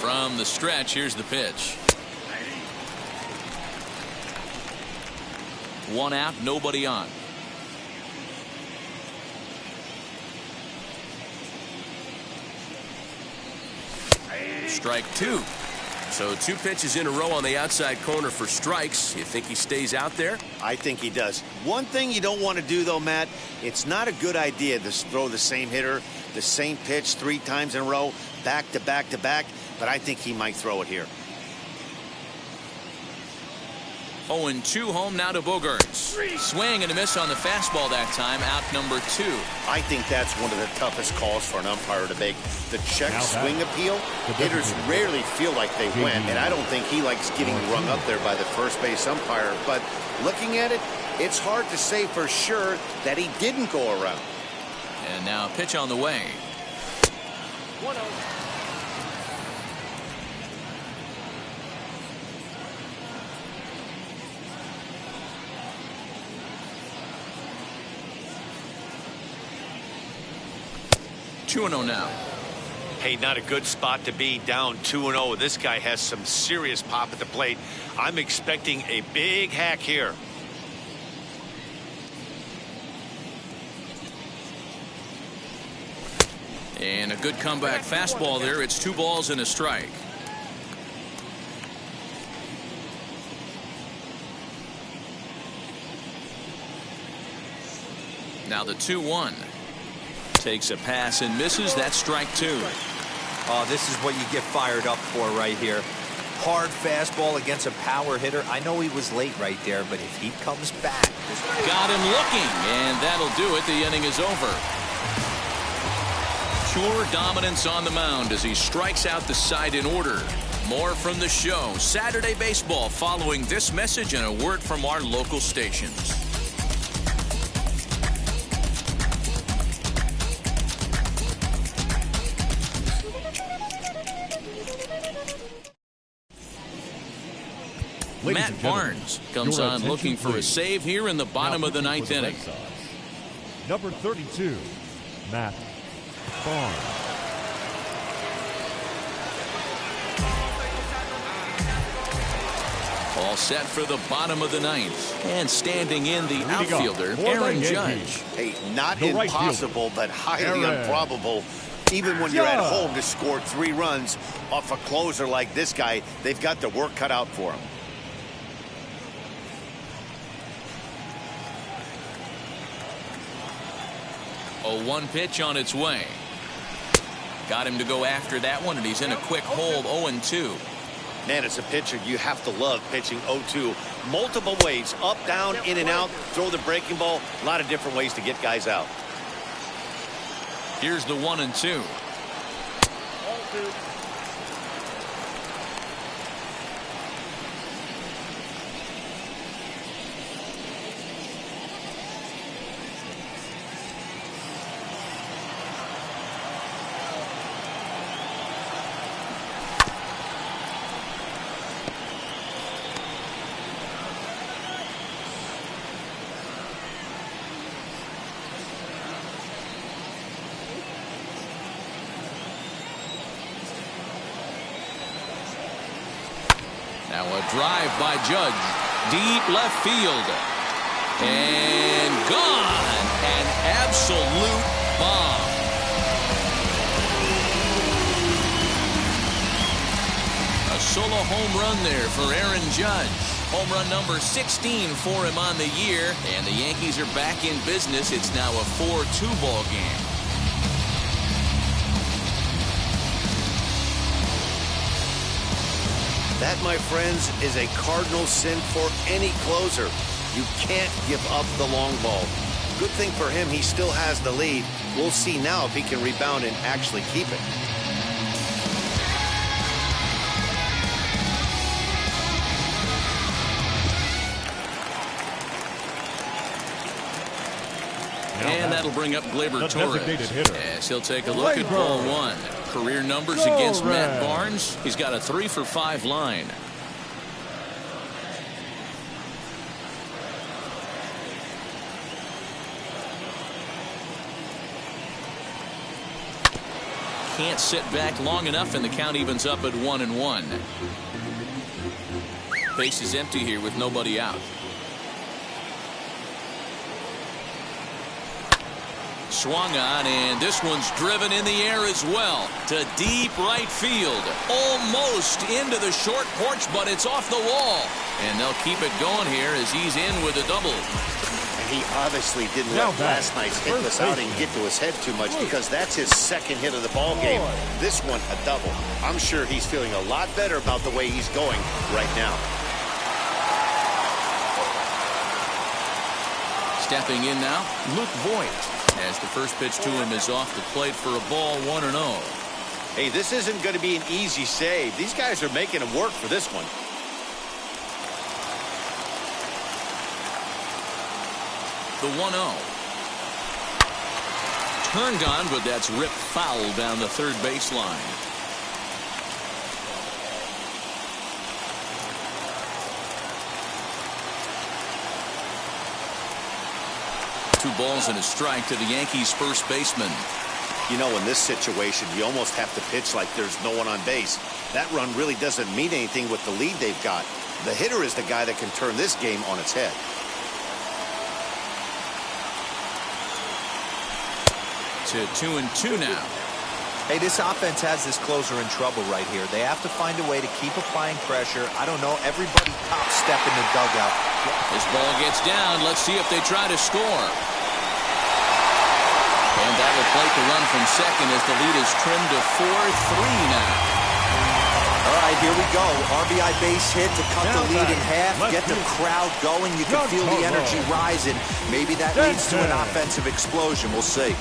[SPEAKER 1] From the stretch, here's the pitch. 1 out, nobody on. Strike 2. So 2 pitches in a row on the outside corner for strikes. You think he stays out there?
[SPEAKER 2] I think he does. One thing you don't want to do, though, Matt, it's not a good idea to throw the same hitter, the same pitch 3 times in a row, back to back to back, but I think he might throw it here.
[SPEAKER 1] 0-2 home now to Bogaerts. Swing and a miss on the fastball that time. Out number 2.
[SPEAKER 2] I think that's one of the toughest calls for an umpire to make. The check swing appeal, hitters rarely feel like they win, and I don't think he likes getting rung up there by the first base umpire. But looking at it, it's hard to say for sure that he didn't go around.
[SPEAKER 1] And now a pitch on the way.
[SPEAKER 5] 1-0.
[SPEAKER 1] Two 2-0 now.
[SPEAKER 2] Hey, not a good spot to be, down 2-0. This guy has some serious pop at the plate. I'm expecting a big hack here.
[SPEAKER 1] And a good comeback fastball there. It's 2 balls and a strike. Now the 2-1. Takes a pass and misses. That's strike 2.
[SPEAKER 3] Oh, this is what you get fired up for right here. Hard fastball against a power hitter. I know he was late right there, but if he comes back.
[SPEAKER 1] Got him looking, and that'll do it. The inning is over. Pure dominance on the mound as he strikes out the side in order. More from the show. Saturday Baseball following this message and a word from our local stations. Matt Barnes comes on looking for a save here in the bottom of the 9th inning.
[SPEAKER 4] Number 32, Matt Barnes.
[SPEAKER 1] All set for the bottom of the 9th. And standing in the outfielder, Aaron Judge.
[SPEAKER 6] Hey, not impossible, but highly improbable. Even when you're at home to score 3 runs off a closer like this guy, they've got the work cut out for him.
[SPEAKER 1] A 1 pitch on its way. Got him to go after that one, and he's in a quick hole, 0-2.
[SPEAKER 2] Man, as a pitcher, you have to love pitching 0-2. Multiple ways, up, down, in and out, throw the breaking ball. A lot of different ways to get guys out.
[SPEAKER 1] Here's the 1-2. Now a drive by Judge. Deep left field. And gone. An absolute bomb. A solo home run there for Aaron Judge. Home run number 16 for him on the year. And the Yankees are back in business. It's now a 4-2 ball game.
[SPEAKER 2] That, my friends, is a cardinal sin for any closer. You can't give up the long ball. Good thing for him, he still has the lead. We'll see now if he can rebound and actually keep it.
[SPEAKER 1] And that'll bring up Gleyber Torres. Yes, he'll take a look at ball 1. Career numbers against Matt Barnes. He's got a 3 for 5 line. Can't sit back long enough, and the count evens up at 1-1. Base is empty here with nobody out. Swung on, and this one's driven in the air as well to deep right field. Almost into the short porch, but it's off the wall. And they'll keep it going here as he's in with a double.
[SPEAKER 6] And he obviously didn't let last night's hitless outing get to his head too much, because that's his second hit of the ball game. This one, a double. I'm sure he's feeling a lot better about the way he's going right now.
[SPEAKER 1] Stepping in now, Luke Voigt. As the first pitch to him is off the plate for a ball, 1-0.
[SPEAKER 2] Hey, this isn't going to be an easy save. These guys are making him work for this one.
[SPEAKER 1] The 1-0. Turned on, but that's ripped foul down the third baseline. Two balls and a strike to the Yankees first baseman.
[SPEAKER 2] You know, in this situation, you almost have to pitch like there's no one on base. That run really doesn't mean anything with the lead they've got. The hitter is the guy that can turn this game on its head.
[SPEAKER 1] To 2-2 now.
[SPEAKER 3] Hey, this offense has this closer in trouble right here. They have to find a way to keep applying pressure. I don't know, everybody top step in the dugout.
[SPEAKER 1] This ball gets down. Let's see if they try to score. And that will plate the run from second as the lead is trimmed to 4-3 now.
[SPEAKER 3] All right, here we go. RBI base hit to cut the lead in half, get the crowd going. You can feel the energy rising. Maybe that leads to an offensive explosion. We'll see.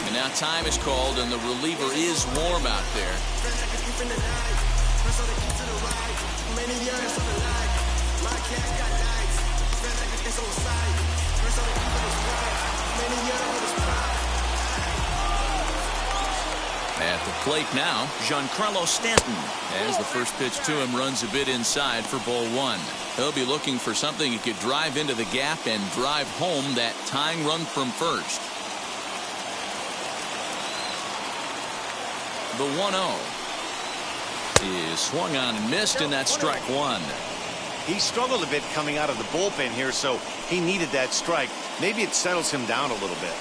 [SPEAKER 1] And now time is called, and the reliever is warm out there. At the plate now, Giancarlo Stanton, as the first pitch to him runs a bit inside for ball one. He'll be looking for something he could drive into the gap and drive home that tying run from first. The 1-0 is swung on and missed, and that's strike one.
[SPEAKER 2] He struggled a bit coming out of the bullpen here, so he needed that strike. Maybe it settles him down a little bit.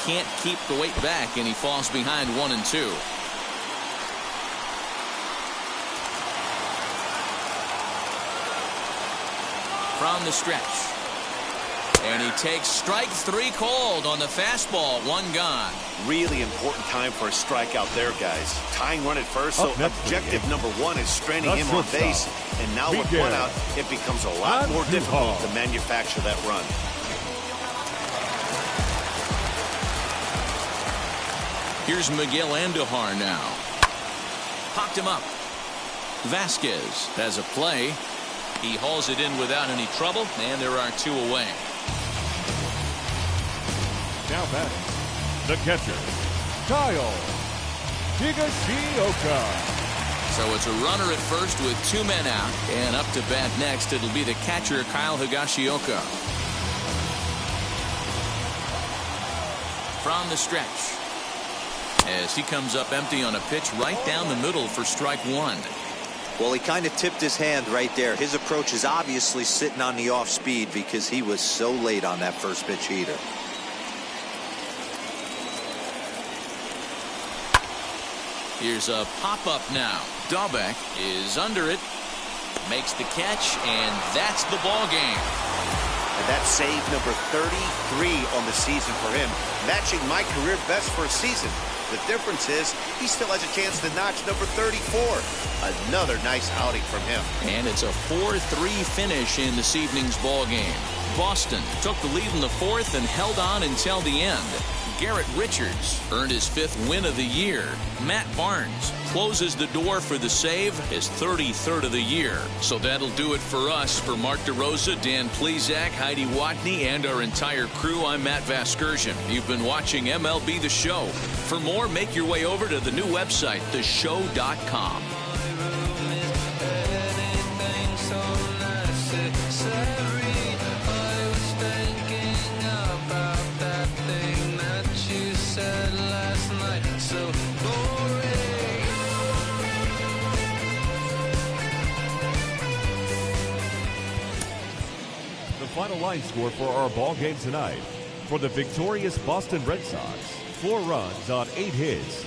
[SPEAKER 1] Can't keep the weight back, and he falls behind 1-2. From the stretch. And he takes strike three called on the fastball. One gone.
[SPEAKER 2] Really important time for a strikeout there, guys. Tying run at first, so objective number one is stranding him on base. And now with one out, it becomes a lot more difficult to manufacture that run.
[SPEAKER 1] Here's Miguel Andujar now. Popped him up. Vasquez has a play. He hauls it in without any trouble, and there are two away.
[SPEAKER 4] Now back, the catcher, Kyle Higashioka.
[SPEAKER 1] So it's a runner at first with two men out, and up to bat next, it'll be the catcher, Kyle Higashioka. From the stretch, as he comes up empty on a pitch right down the middle for strike one.
[SPEAKER 3] Well, he kind of tipped his hand right there. His approach is obviously sitting on the off speed because he was so late on that first pitch heater.
[SPEAKER 1] Here's a pop-up now. Dahlbeck is under it, makes the catch, and that's the ball game.
[SPEAKER 2] And that's save number 33 on the season for him, matching my career best for a season. The difference is he still has a chance to notch number 34. Another nice outing from him.
[SPEAKER 1] And it's a 4-3 finish in this evening's ball game. Boston took the lead in the fourth and held on until the end. Garrett Richards earned his fifth win of the year. Matt Barnes closes the door for the save, his 33rd of the year. So that'll do it for us. For Mark DeRosa, Dan Plesac, Heidi Watney, and our entire crew, I'm Matt Vasgersian. You've been watching MLB The Show. For more, make your way over to the new website, theshow.com.
[SPEAKER 4] Final line score for our ball game tonight. For the victorious Boston Red Sox, 4 runs on 8 hits.